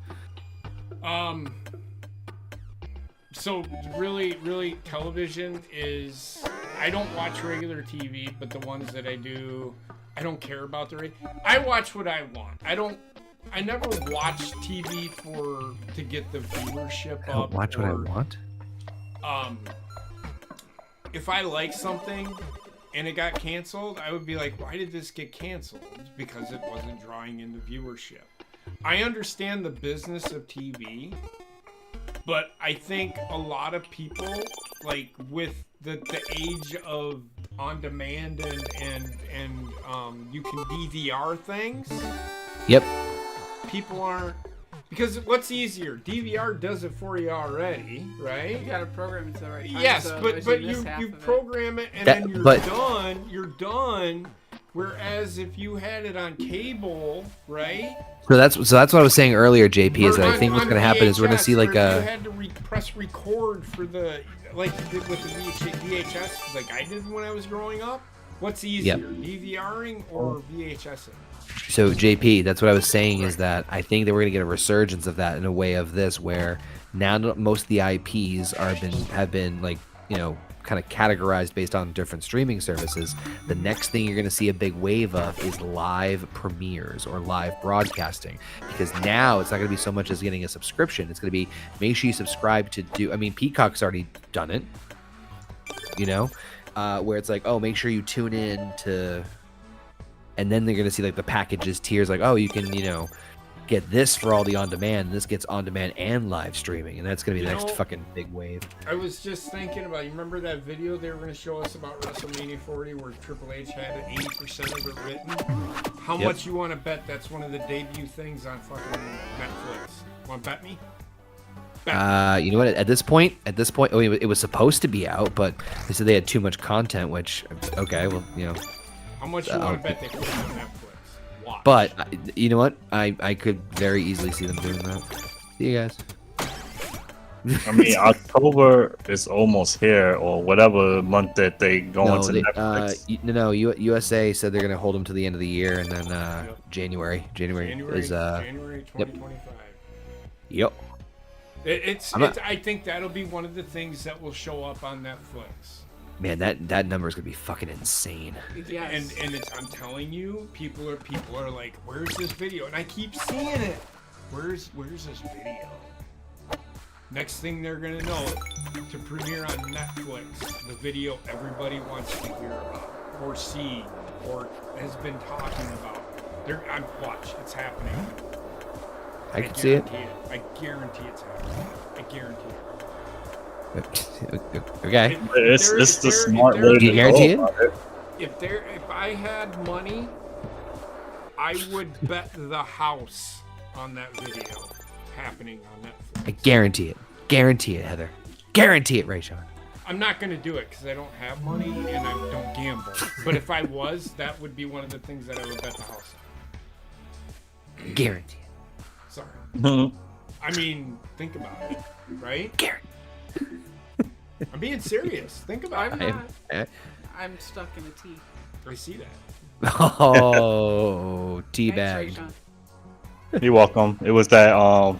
So really, television is, I don't watch regular TV, but the ones that I do, I don't care about the I watch what I want. I never watch TV to get the viewership up. I don't watch what I want? If I like something and it got canceled, I would be like, why did this get canceled? Because it wasn't drawing in the viewership. I understand the business of TV, but I think a lot of people, like with the age of on demand and you can DVR things. Yep. People aren't, because what's easier? DVR does it for you already, right? You gotta program it to the right time. Yes, so but you program it and then you're done. Whereas if you had it on cable, right? So that's what I was saying earlier, JP. Is that I think what's going to happen is we're going to see like a. You had to press record for the, like you did with the VHS, like I did when I was growing up. What's easier, DVRing or VHSing? So JP, that's what I was saying, is that I think that we're going to get a resurgence of that in a way of this, where now most of the IPs have been like, kind of categorized based on different streaming services. The next thing you're going to see a big wave of is live premieres or live broadcasting, because now it's not going to be so much as getting a subscription. It's going to be, make sure you subscribe to Peacock's already done it, where it's like, make sure you tune in to, and then they're going to see like the packages tiers, like, you can, get this for all the on-demand. This gets on-demand and live streaming, and that's gonna be the You next know- fucking big wave. I was just thinking about, you remember that video they were going to show us about WrestleMania 40 where Triple H had 80% of it written? How Yep. much you want to bet that's one of the debut things on fucking Netflix? Want to bet me? You know what? At this point, oh, it was supposed to be out, but they said they had too much content. Which, okay, well, you know. How much you want to bet they put it on Netflix? Watch. But you know what? I could very easily see them doing that. See you guys. I mean, October is almost here, or whatever month that they go No, into they, Netflix. USA said they're gonna hold them to the end of the year, and then January is January yep. 2025. Yep. I think that'll be one of the things that will show up on Netflix. Man, that number is gonna be fucking insane. Yes. And it's, I'm telling you, people are like, where's this video? And I keep seeing it. Where's this video? Next thing they're gonna know, to premiere on Netflix, the video everybody wants to hear about, or see, or has been talking about. Watch, it's happening. I can see it. I guarantee it's happening. I guarantee it. Okay. It's the smart way You to guarantee go it? about it. If I had money, I would bet the house on that video happening on Netflix. I guarantee it. Guarantee it, Heather. Guarantee it, Ray Sean. I'm not going to do it because I don't have money and I don't gamble. But if I was, that would be one of the things that I would bet the house on. Guarantee it. Sorry. I mean, think about it, right? Guarantee. I'm being serious. Think about I'm it. not. I'm stuck in a T. I see that. Oh, Thanks, Ray teabag. Sean. You're welcome. It was that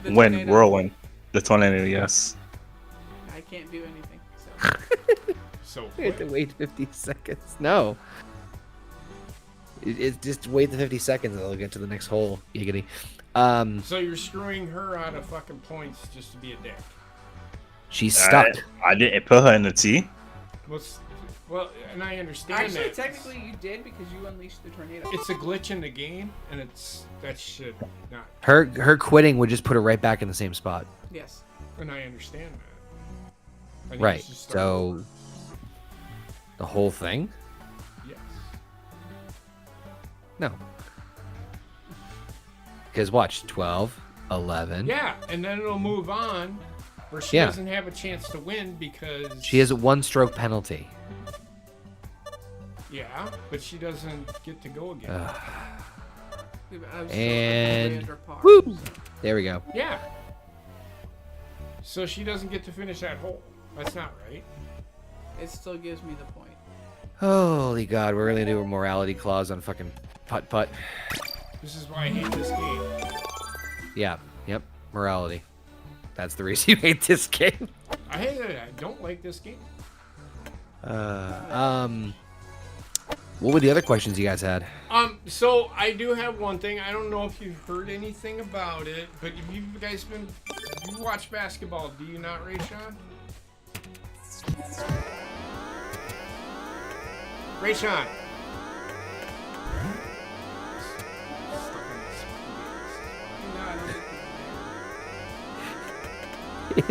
The wind, tornado. whirlwind, the tornado. Yes. I can't do anything. So. So We have to quick. wait 50 seconds. No. It's just wait the 50 seconds and I'll get to the next hole. Giggity. So you're screwing her out of fucking points just to be a dick. She's stuck. I didn't put her in the T. Well, and I understand Actually, that. technically, you did because you unleashed the tornado. It's a glitch in the game, and that should not. Her quitting would just put her right back in the same spot. Yes. And I understand that. I think Right. you should start So over. the whole thing? Yes. No. Because watch 12, 11. Yeah, and then it'll move on, where she Yeah. doesn't have a chance to win because She has a 1-stroke penalty. Yeah, but she doesn't get to go again. I was And- way under par, Woo! so. There we go. Yeah. So she doesn't get to finish that hole. That's not right. It still gives me the point. Holy God, we're gonna do a morality clause on fucking putt-putt. This is why I hate this game. Yeah, yep, morality. That's the reason you hate this game. I hate it. I don't like this game. What were the other questions you guys had? So I do have one thing. I don't know if you've heard anything about it, but if you guys you watch basketball, do you not, Ray Sean? Ray Sean. No, I don't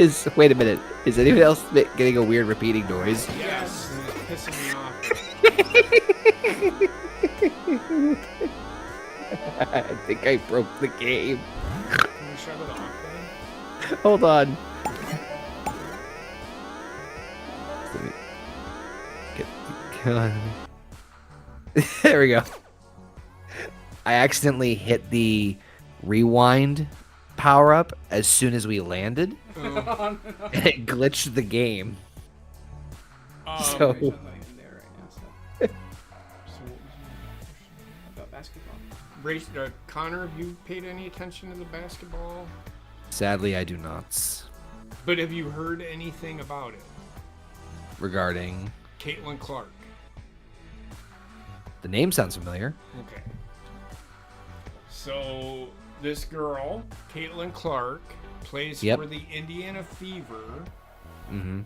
think Wait a minute. Is anyone else getting a weird repeating noise? Yes, and it's pissing me off. I think I broke the game. Can we shut it off then? Hold on. There we go. I accidentally hit the rewind power up as soon as we landed, Oh. and it glitched the game. Um, So- I'm not in there right now, so. so what was your question? About basketball. Ray, Connor, have you paid any attention to the basketball? Sadly, I do not. But have you heard anything about it? Regarding Caitlin Clark. the name sounds familiar. Okay. So this girl, Caitlin Clark, plays Yep. for the Indiana Fever, Mm-hmm.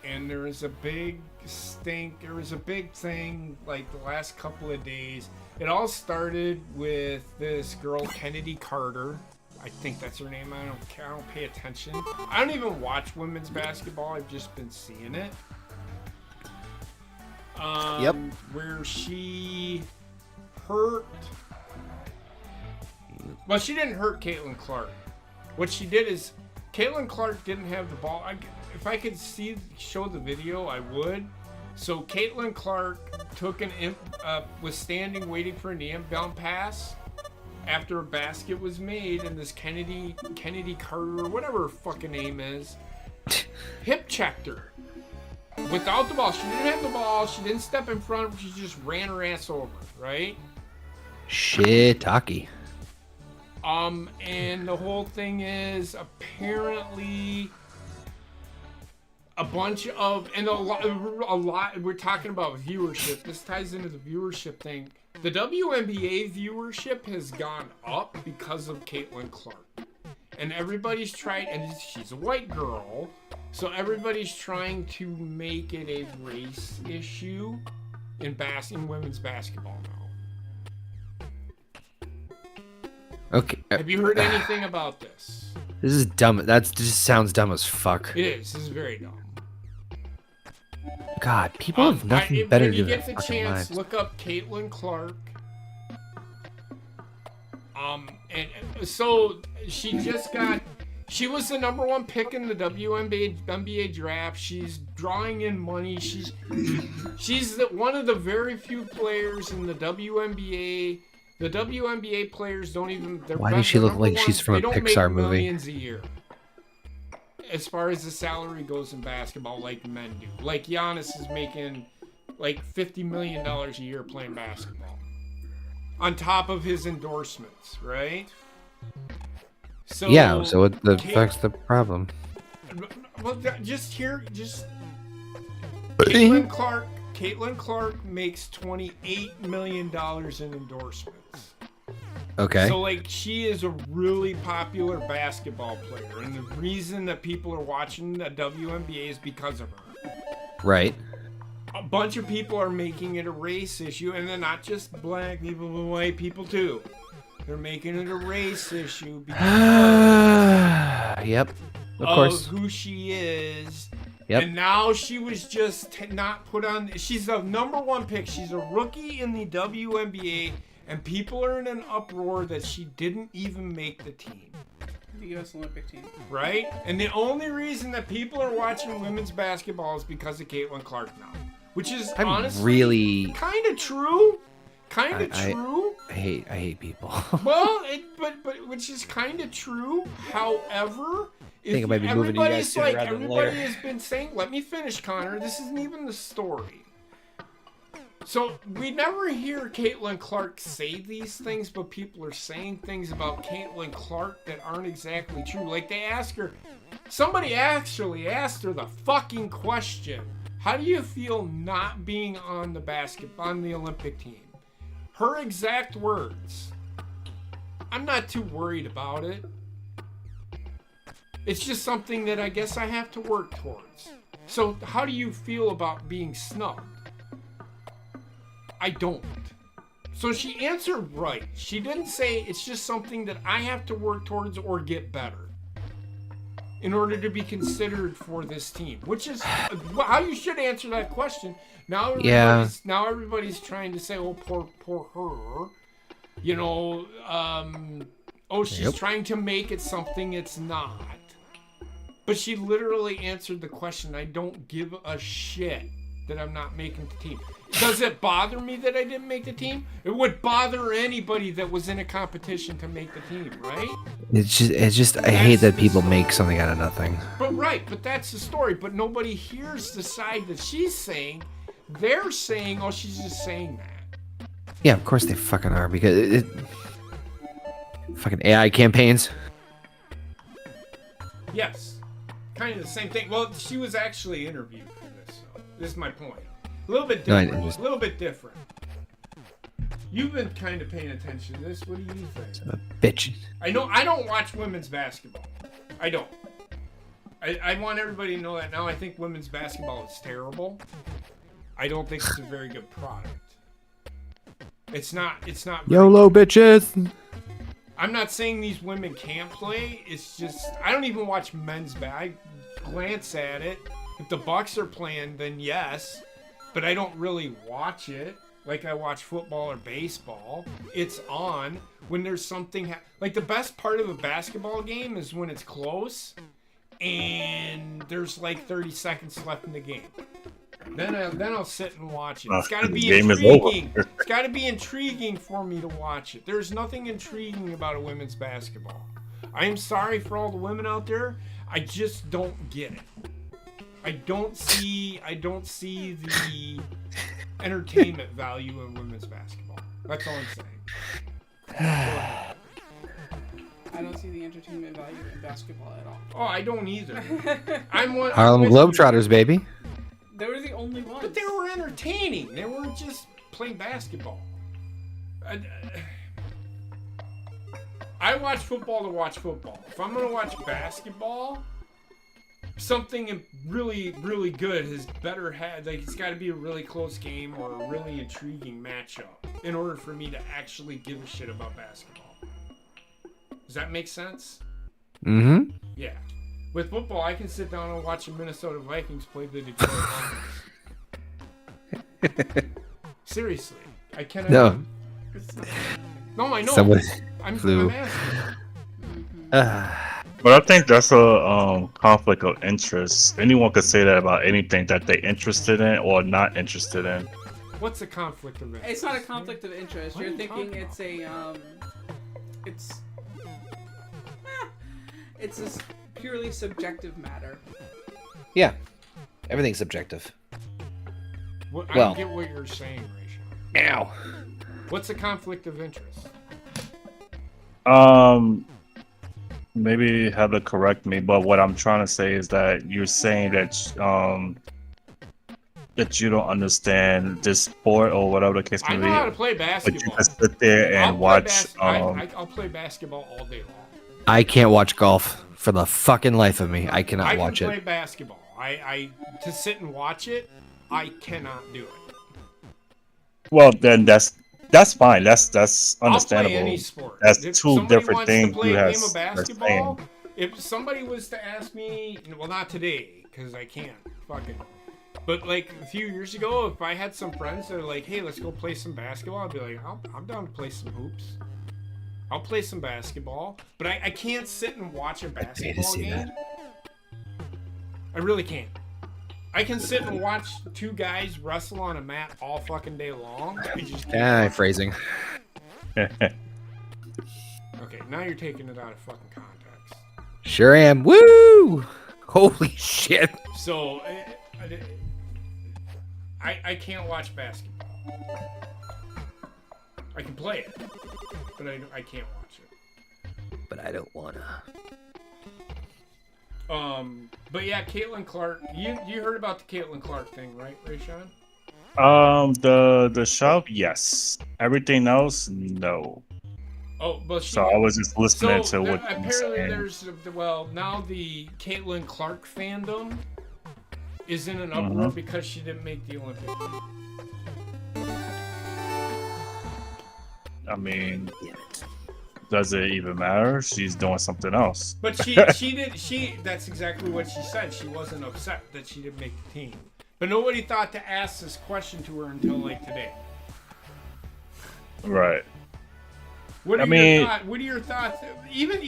and there was a big stink. There was a big thing like the last couple of days. It all started with this girl, Kennedy Carter. I think that's her name. I don't pay attention. I don't even watch women's basketball. I've just been seeing it. Yep. Where she hurt. Well, she didn't hurt Caitlin Clark. What she did is, Caitlin Clark didn't have the ball. If I could show the video, I would. So Caitlin Clark was standing waiting for an inbound pass after a basket was made, and this Kennedy Carter, or whatever her fucking name is, hip checked her. Without the ball. She didn't have the ball. She didn't step in front of her. She just ran her ass over, right? Shiitake. And the whole thing is apparently a bunch of, and a lot, we're talking about viewership. This ties into the viewership thing. The WNBA viewership has gone up because of Caitlin Clark. And everybody's trying, and she's a white girl, so everybody's trying to make it a race issue in women's basketball now. Okay. Have you heard anything about this? This is dumb. That just sounds dumb as fuck. It is. This is very dumb. God, people have nothing better to do. When you get the chance, look up Caitlin Clark. And so she was the number 1 pick in the WNBA draft. She's drawing in money. She's one of the very few players in the WNBA. The WNBA players don't even. Why does she look like she's from a Pixar movie? Millions a year, as far as the salary goes in basketball, like men do. Like Giannis is making like $50 million a year playing basketball, on top of his endorsements, right? So yeah. So what the fuck's the problem? Well, Caitlin Clark makes $28 million in endorsements. Okay. So, like, she is a really popular basketball player. And the reason that people are watching the WNBA is because of her. Right. A bunch of people are making it a race issue. And they're not just black people, but white people, too. They're making it a race issue because yep. Of course. who she is. Yep. And now she was just not put on. She's the number 1 pick. She's a rookie in the WNBA, and people are in an uproar that she didn't even make the team. The U.S. Olympic team. Right? And the only reason that people are watching women's basketball is because of Caitlin Clark now. Which is honestly really kind of true. Kind of true. I hate people. Well, but which is kind of true. However, I think I might be moving to you guys sooner rather than later. Everybody has been saying, let me finish, Connor. This isn't even the story. So we never hear Caitlin Clark say these things, but people are saying things about Caitlin Clark that aren't exactly true. Like they ask her, somebody actually asked her the fucking question, how do you feel not being on the Olympic team? Her exact words, I'm not too worried about it. It's just something that I guess I have to work towards. So how do you feel about being snubbed? I don't. So she answered right. She didn't say it's just something that I have to work towards or get better in order to be considered for this team, which is how you should answer that question. Now everybody's trying to say, oh, poor her. You know, she's trying to make it something it's not. But she literally answered the question. I don't give a shit that I'm not making the team. Does it bother me that I didn't make the team? It would bother anybody that was in a competition to make the team, right? It's just I hate that people make something out of nothing. But that's the story. But nobody hears the side that she's saying. They're saying, oh, she's just saying that. Yeah, of course they fucking are, because fucking AI campaigns. Yes. Kind of the same thing. Well, she was actually interviewed for this. So this is my point. A little bit different. A little bit different. You've been kind of paying attention to this. What do you think? A bitch. I know I don't watch women's basketball. I don't. I want everybody to know that now. I think women's basketball is terrible. I don't think it's a very good product. It's not. YOLO bitches. I'm not saying these women can't play. It's just I don't even watch men's I glance at it. If the Bucks are playing, then yes, but I don't really watch it like I watch football or baseball. It's on when there's something like the best part of a basketball game is when it's close and there's like 30 seconds left in the game. Then I'll sit and watch it. It's got to be intriguing. It's got to be intriguing for me to watch it. There's nothing intriguing about a women's basketball. I am sorry for all the women out there. I just don't get it. I don't see the entertainment value in women's basketball. That's all I'm saying. I don't see the entertainment value in basketball at all. Oh, I don't either. Harlem Globetrotters, baby. They were the only ones. But they were entertaining. They weren't just playing basketball. I watch football to watch football. If I'm going to watch basketball, something really, really good has better had, like, it's got to be a really close game or a really intriguing matchup in order for me to actually give a shit about basketball. Does that make sense? Mm-hmm. Yeah. With football, I can sit down and watch the Minnesota Vikings play the Detroit Lions. Seriously, I cannot. No. No, I know. Someone I'm flew. asking. But I think that's a conflict of interest. Anyone could say that about anything that they're interested in or not interested in. What's a conflict of interest? It's not a conflict of interest. What are You're you thinking talking it's it's a purely subjective matter. Yeah. Everything's subjective. I well. don't get what you're saying, Rachel. Ow. What's a conflict of interest? Maybe have to correct me, but what I'm trying to say is that you're saying that that you don't understand this sport or whatever the case may I be. know how to play But you basketball. can sit there and watch. I'll play basketball all day long. I can't watch golf for the fucking life of me. I cannot watch I can play it. basketball. I to sit and watch it, I cannot do it. Well, then that's fine. That's understandable. I'll play any sport. That's If two somebody different wants things to play you a have game of are basketball, saying. if somebody was to ask me, well, not today, because I can't fucking. But like a few years ago, if I had some friends that are like, "Hey, let's go play some basketball," I'd be like, "I'm down to play some hoops. I'll play some basketball." But I can't sit and watch a basketball see game. that. I really can't. I can sit and watch two guys wrestle on a mat all fucking day long. I just can't. Phrasing. Okay, now you're taking it out of fucking context. Sure am. Woo! Holy shit. So, I can't watch basketball. I can play it, but I can't watch it. But I don't wanna. But yeah, Caitlin Clark. You heard about the Caitlin Clark thing, right, Rayshawn? The shove, yes. Everything else, no. Oh, but So I was just listening to what you were apparently saying. there's now the Caitlin Clark fandom is in an uproar because she didn't make the Olympic team. I mean, does it even matter? She's doing something else. But she that's exactly what she said. She wasn't upset that she didn't make the team. But nobody thought to ask this question to her until like today. Right. What are your thoughts? Even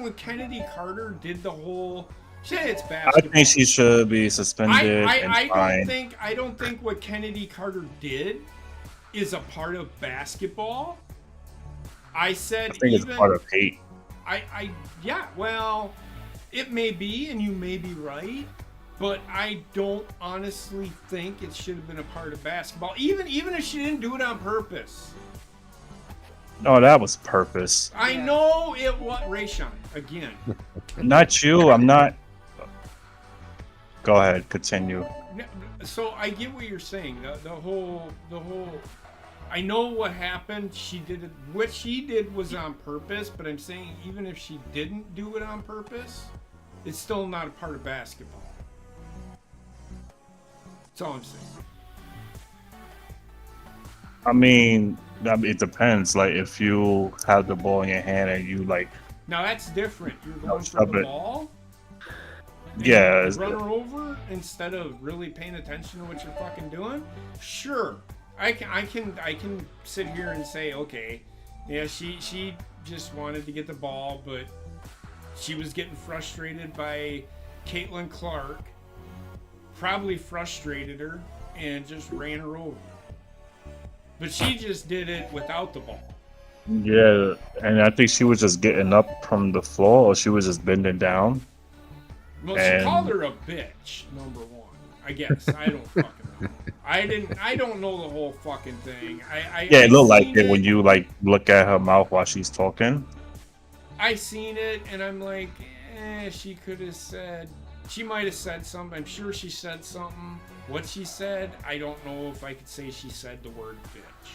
when Kennedy Carter did the whole shit, it's basketball. I think she should be suspended and fined. I don't think what Kennedy Carter did is a part of basketball. I think it's part of hate. Yeah, well, it may be, and you may be right, but I don't honestly think it should have been a part of basketball, even if she didn't do it on purpose. No, that was purpose. I know it was Rayshawn again. Not you. I'm not. Go ahead. Continue. So I get what you're saying. The whole. I know what happened. She did it. What she did was on purpose. But I'm saying even if she didn't do it on purpose, it's still not a part of basketball. That's all I'm saying. I mean, it depends. Like, if you have the ball in your hand and you like, Now that's different. You're No, going for stop the it. ball. and yeah, you it's, run her over instead of really paying attention to what you're fucking doing. Sure, I can sit here and say, okay, yeah, she just wanted to get the ball, but she was getting frustrated by Caitlin Clark. Probably frustrated her and just ran her over. But she just did it without the ball. yeah, and I think she was just getting up from the floor, or she was just bending down. Well, she called her a bitch, number one. I guess. I don't fucking know. I don't know the whole fucking thing. Yeah, it looked like seen it when you like look at her mouth while she's talking. I seen it and I'm like, she could have said, she might have said something. I'm sure she said something. What she said, I don't know if I could say she said the word bitch.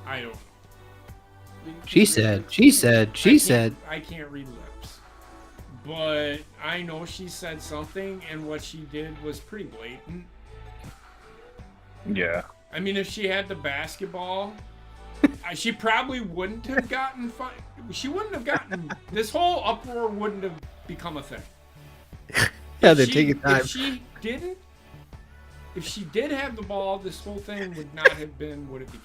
I don't know. She said. I can't read lips. But I know she said something, and what she did was pretty blatant. Yeah. I mean, if she had the basketball, she probably wouldn't have gotten she wouldn't have gotten, this whole uproar wouldn't have become a thing. Yeah, they're taking time. If she did have the ball, this whole thing would not have been what it became.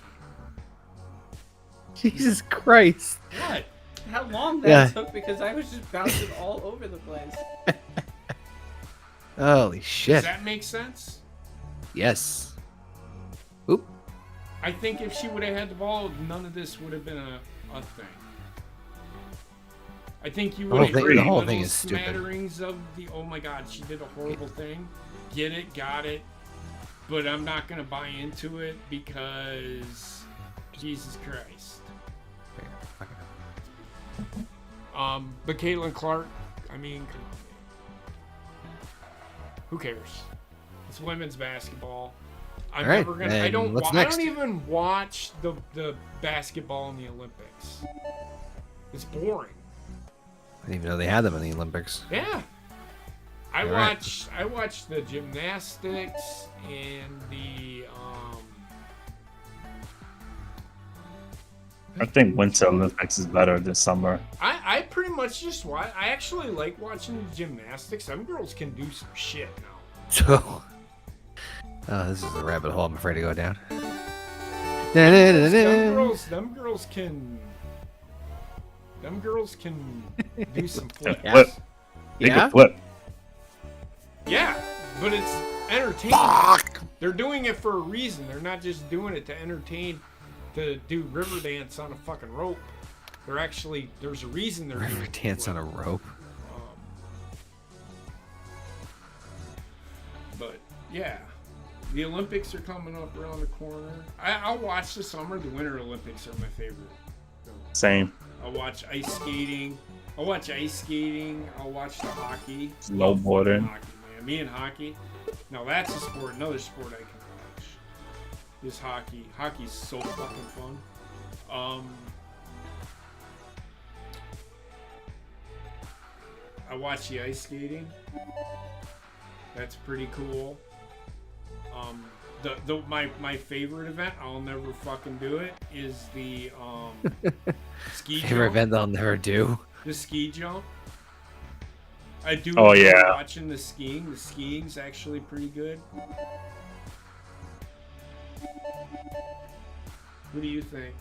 Jesus Christ. What? How long that Yeah. took, because I was just bouncing all over the place. Holy Does shit. that make sense? Yes. Oop. I think if she would have had the ball, none of this would have been a thing. I think you would have heard the whole little thing is stupid. smatterings of the, oh my god, she did a horrible thing. Get it, got it. But I'm not going to buy into it because Jesus Christ. But Caitlin Clark, I mean, come on, man. Who cares? It's women's basketball. I'm All right, never gonna. I then don't. what's I next? don't even watch the basketball in the Olympics. It's boring. I didn't even know they had them in the Olympics. Yeah. I All right. watch the gymnastics and the I think Winter Olympics is better than summer. I pretty much just watch. I actually like watching the gymnastics. Some girls can do some shit now. So, this is a rabbit hole I'm afraid to go down. Them girls can do some flips. Flip. They Yeah? can flip. Yeah, but it's entertaining. They're doing it for a reason. They're not just doing it to entertain, to do river dance on a fucking rope. They're actually, there's a reason they're River doing dance on a rope. But yeah, the Olympics are coming up around the corner. I'll watch the summer. The Winter Olympics are my favorite. Same. I'll watch ice skating. I'll watch the hockey. Snowboarding. Hockey, man. Me and hockey. Now that's a sport. Another sport I can watch is hockey. Hockey's so fucking fun. I watch the ice skating. That's pretty cool. My favorite event, I'll never fucking do it, is the ski Favorite jump. event they'll never do. The ski jump. I do Oh, enjoy yeah. watching the skiing. The skiing's actually pretty good. What do you think?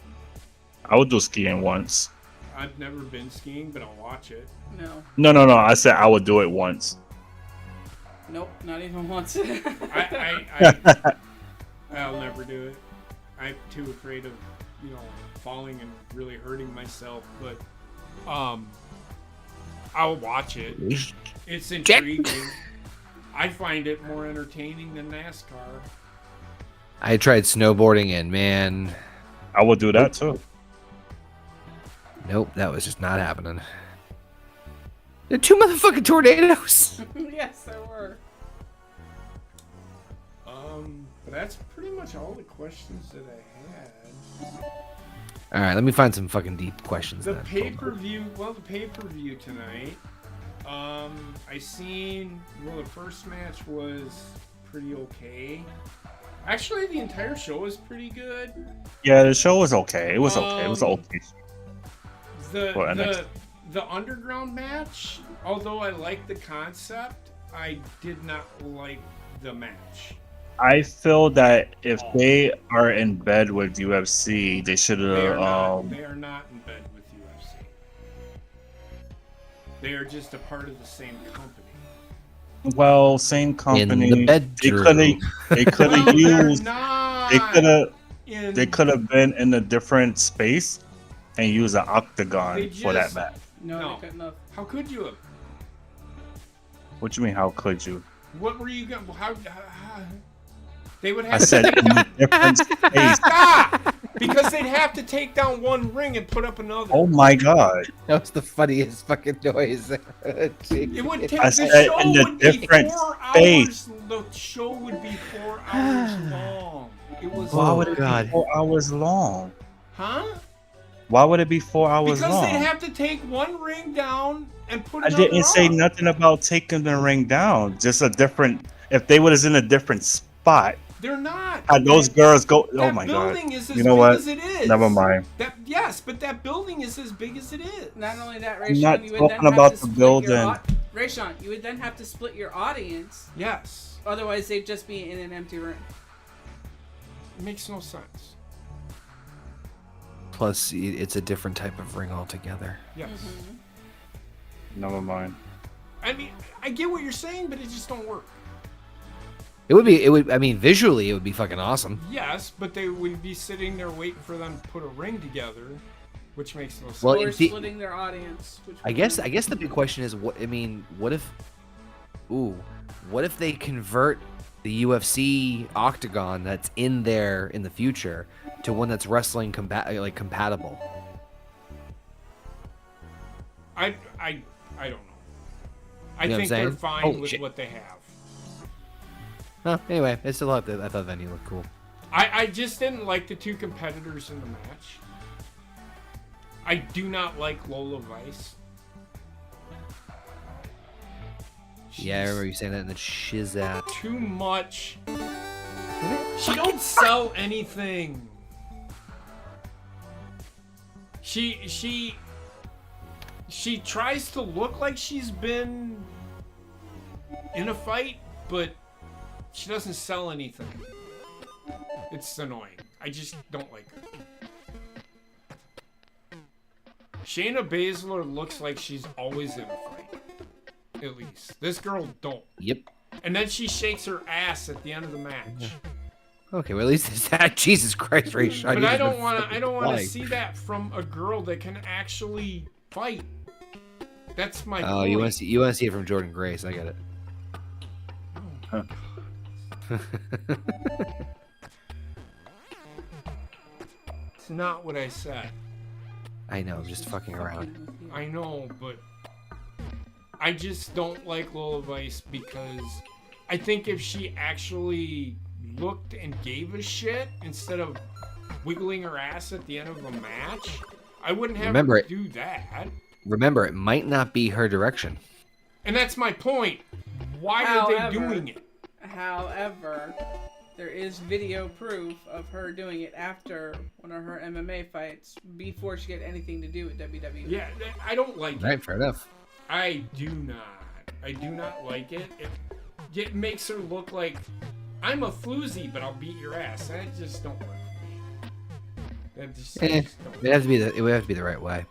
I would do skiing once. I've never been skiing, but I'll watch it. No. No. I said I would do it once. Nope, not even once. I'll never do it. I'm too afraid of, falling and really hurting myself. But, I'll watch it. It's intriguing. I find it more entertaining than NASCAR. I tried snowboarding and man, I would do that too. nope, that was just not happening. There are 2 motherfucking tornadoes. Yes, there were. But that's pretty much all the questions that I had. All right, let me find some fucking deep questions. The then. pay-per-view tonight. I seen. Well, the first match was pretty okay. Actually, the entire show was pretty good. Yeah, the show was okay. It was okay. It was okay. The underground match, although I liked the concept, I did not like the match. I feel that if they are in bed with UFC, they should They are have. not in bed with UFC. They are just a part of the same company. Well, same company. In the bedroom. They could have Well, they're used. not They could have been in a different space and use an octagon for that match. No, they couldn't have. How could you have? What you mean? How could you? What were you going? How they would have? I said in a different space. Stop! Because they'd have to take down one ring and put up another. Oh my god! That was the funniest fucking noise. It would take. I The said show in a would be different 4 space. hours. The show would be 4 hours long. It was. Why would it God. be 4 hours long? Huh? Why would it be 4 hours Because long? they'd have to take one ring down and put I another didn't say up. nothing about taking the ring down. Just a different. If they was in a different spot, They're not. had those girls go. Oh That my god! building is as You know big what? as it is. Never mind. Yes, but that building is as big as it is. Not only that, I'm not Rayshawn, you would then talking have about to the split building. your Rayshawn, you would then have to split your audience. Yes. Otherwise, they'd just be in an empty room. It makes no sense. Plus, it's a different type of ring altogether. Yes. Never mind. I mean, I get what you're saying, but it just don't work. It would. I mean, visually, it would be fucking awesome. Yes, but they would be sitting there waiting for them to put a ring together, which makes no sense. Well, Or if the- splitting their audience. Which I guess the big question is what if they convert the UFC octagon that's in there in the future to one that's wrestling compatible? I don't know. I You know what think I'm they're saying? fine Holy with shit. what they have. Huh, anyway, I still thought I thought Venue looked cool. I just didn't like the two competitors in the match. I do not like Lola Vice. Yeah, I remember you saying that in the Shizat. Too much. She don't sell anything. She tries to look like she's been in a fight, but she doesn't sell anything. It's annoying. I just don't like her. Shayna Baszler looks like she's always in a fight. At least. This girl don't. Yep. And then she shakes her ass at the end of the match. Okay, well at least it's that. Jesus Christ, Ray Shaw. But you I just don't want fucking to lying. see that from a girl that can actually fight. That's my Oh, point. you want to see it from Jordan Grace? I get it. It's not what I said. I know, I'm just fucking around. I know, but I just don't like Lola Vice because I think if she actually looked and gave a shit instead of wiggling her ass at the end of a match, I wouldn't have Remember her it. do that. Remember, it might not be her direction. And that's my point. Why are they doing it? However, there is video proof of her doing it after one of her MMA fights before she had anything to do with WWE. Yeah, I don't like Right, it. fair enough. I do not like it. It makes her look like I'm a floozy, but I'll beat your ass. I just don't work for me. That just, I just don't. It would have to be the right way.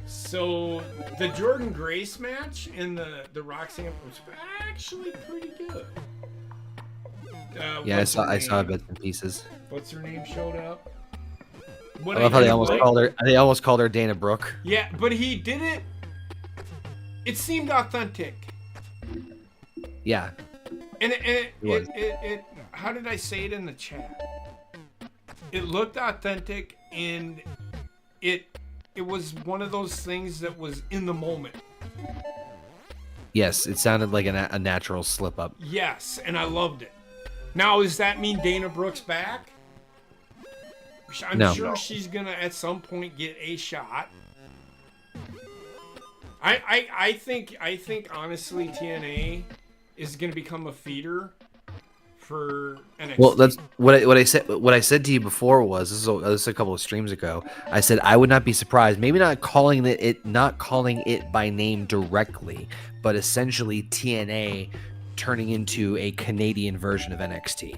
So the Jordan Grace match in the Roxanne was actually pretty good. Yeah, What's her I saw name? bits and pieces. What's her name showed up? I love how they almost called her Dana Brooke. Yeah, but he did it. It seemed authentic. Yeah. And was. it how did I say it in the chat? It looked authentic, and it was one of those things that was in the moment. Yes, it sounded like a natural slip up. Yes, and I loved it. Now, does that mean Dana Brooke's back? I'm No. sure she's gonna at some point get a shot. I think honestly TNA is going to become a feeder for NXT. Well, that's what I said. What I said to you before was this is a couple of streams ago. I said I would not be surprised, maybe not calling it by name directly, but essentially TNA turning into a Canadian version of NXT.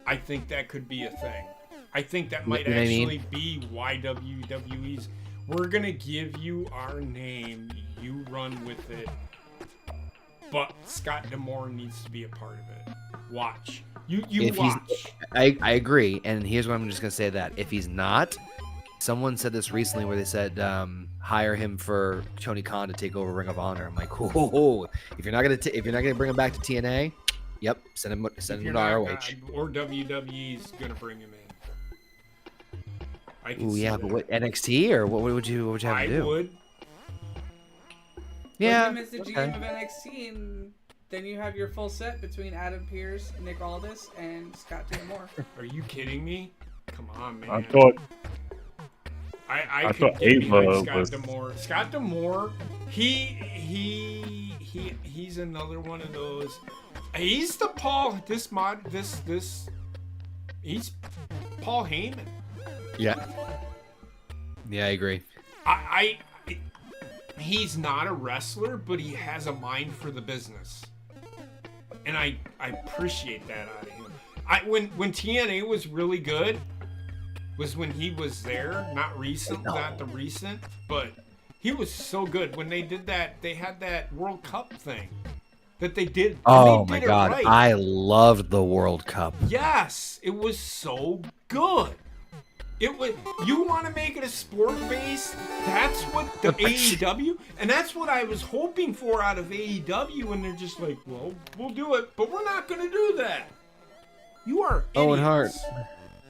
I think that could be a thing. I think that might You know what I mean? actually be why WWE's. We're gonna give you our name. You run with it. But Scott D'Amore needs to be a part of it. Watch. You If watch. I agree, and here's what I'm just gonna say: that if he's not, someone said this recently where they said hire him for Tony Khan to take over Ring of Honor. I'm like, oh, if you're not gonna bring him back to TNA, yep, send him If to you're ROH. not, or WWE's gonna bring him in. I can Ooh, see yeah, that. but what NXT or what would you have I to do? would. Yeah, Put him as the GM of NXT, and then you have your full set between Adam Pearce, Nick Aldis, and Scott D'Amore. Are you kidding me? Come on, man. I thought I could thought get behind Ava Scott was- D'Amore. Scott D'Amore, he's another one of those. He's the Paul. He's Paul Heyman. yeah, I agree. He's not a wrestler, but he has a mind for the business, and I appreciate that out of him. When TNA was really good, was when he was there. Not the recent, but he was so good. When they did that, they had that World Cup thing that they did. Oh they my did it God, right. I loved the World Cup. Yes, it was so good. It was. You want to make it a sport base? That's what the AEW, and that's what I was hoping for out of AEW. And they're just like, well, we'll do it, but we're not going to do that. You are idiots. Owen Hart.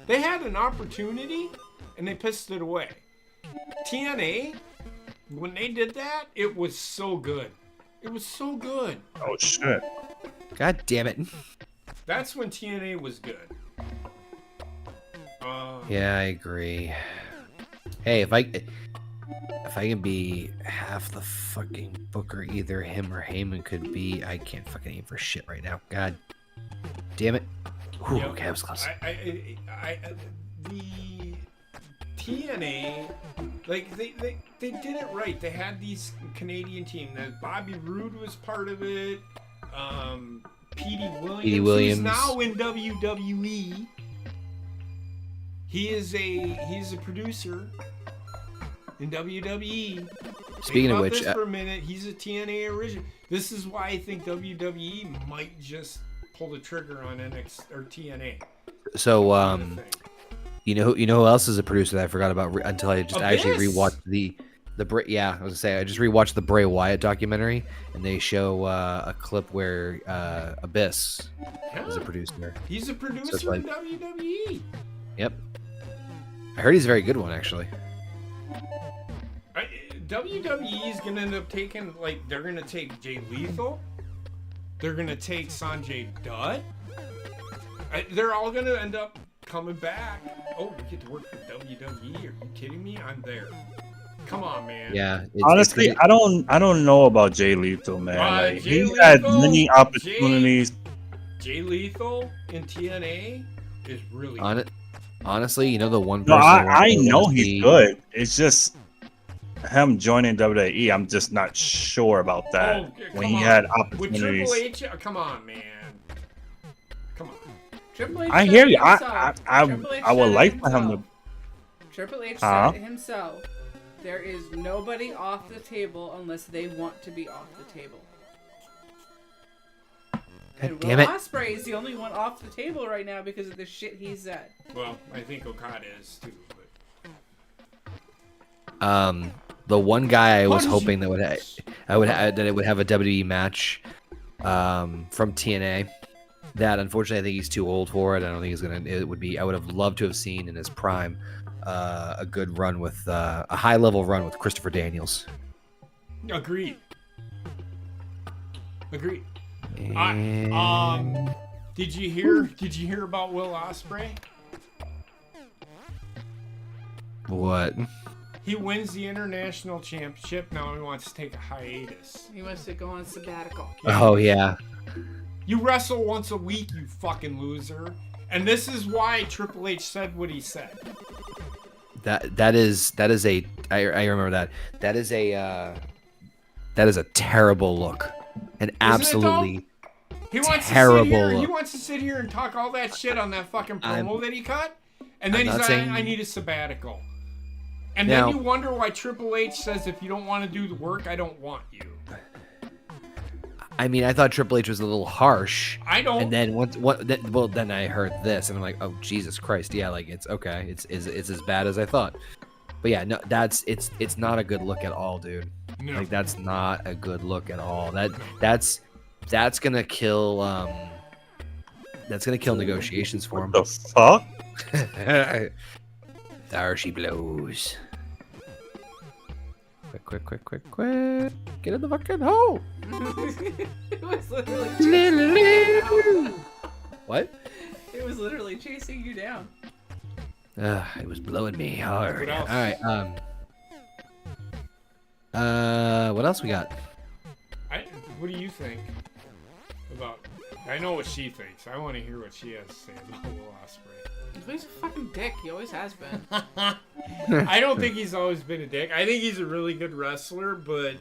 They had an opportunity, and they pissed it away. TNA, when they did that, it was so good. It was so good. oh shit. God damn it. That's when TNA was good. Yeah, I agree. Hey, if I can be half the fucking booker either him or Heyman could be, I can't fucking aim for shit right now. God damn it. Whew, Yep. okay, that was close. The TNA, like they did it right. They had these Canadian team. That Bobby Roode was part of it. Petey Williams, who's now in WWE. He's a producer in WWE. Speaking of which, this for a minute, he's a TNA original. This is why I think WWE might just pull the trigger on NXT or TNA. so you know who else is a producer that I forgot about until I just actually Abyss. rewatched the I was gonna say I just rewatched the Bray Wyatt documentary, and they show a clip where Abyss is a producer. He's a So producer it's like- in WWE. Yep, I heard he's a very good one actually. WWE is gonna end up taking, like, they're gonna take Jay Lethal, they're gonna take Sanjay Dutt. They're all gonna end up coming back. Oh, we get to work for WWE? Are you kidding me? I'm there. Come on, man. Yeah. Honestly, I don't know about Jay Lethal, man. Like, Jay he had Lethal, many opportunities. Jay Lethal in TNA is really good. Honestly, you know the one No, person I know he's good. It's just him joining WWE. I'm just not sure about that. Oh, when come he on. had With opportunities. Triple H, come on, man. Come on. Triple H I said hear it you. himself. Triple H I would said it like for him to. himself. Triple H Huh? said it himself. There is nobody off the table unless they want to be off the table. And damn Will it. Ospreay is the only one off the table right now because of the shit he said. Well, I think Okada is too. But... The one guy I was Punch hoping you. that it would have a WWE match from TNA. That unfortunately I think he's too old for it. I don't think he's gonna. It would be. I would have loved to have seen in his prime a good run with a high level run with Christopher Daniels. Agreed. And... Did you hear about Will Ospreay? What? He wins the international championship. Now he wants to take a hiatus. He wants to go on sabbatical. Oh yeah. You wrestle once a week, you fucking loser. And this is why Triple H said what he said. That is a I remember that. That is a terrible look. An absolutely He wants terrible to sit here. look. He wants to sit here and talk all that shit on that fucking promo that he cut, and then I'm he's not like, saying- "I need a sabbatical." And Now- then you wonder why Triple H says, "If you don't want to do the work, I don't want you." I mean, I thought Triple H was a little harsh. I don't. And then then I heard this, and I'm like, oh Jesus Christ, yeah, like it's okay, it's as bad as I thought. But yeah, no, it's not a good look at all, dude. No. Like that's not a good look at all. That's gonna kill negotiations for him. The fuck? There she blows. Quick. Get in the fucking hole. It was literally chasing you down. What? It was literally chasing you down. It was blowing me hard. What else? All right. What else we got? What do you think about? I know what she thinks. I want to hear what she has to say about Will Ospreay. He's a fucking dick. He always has been. I don't think he's always been a dick. I think he's a really good wrestler, but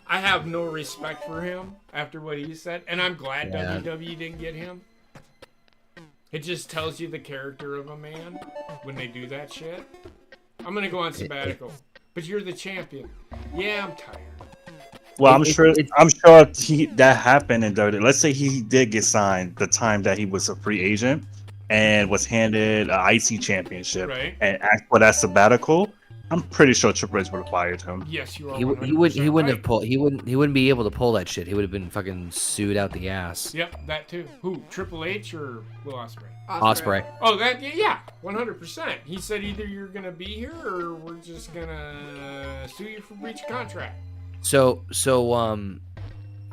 I have no respect for him after what he said, and I'm glad Yeah. WWE didn't get him. It just tells you the character of a man when they do that shit. I'm gonna go on sabbatical, but you're the champion. Yeah, I'm tired. Well, It- I'm it- sure. it- I'm sure that happened in WWE. Let's say he did get signed the time that he was a free agent and was handed an IC championship Right? and asked for that sabbatical. I'm pretty sure Triple H would have fired him. Yes, you are. He wouldn't have pulled. He wouldn't be able to pull that shit. He would have been fucking sued out the ass. Yep, that too. Who? Triple H or Will Ospreay? Osprey. Oh, that yeah, 100%. He said either you're gonna be here or we're just gonna sue you for breach of contract. So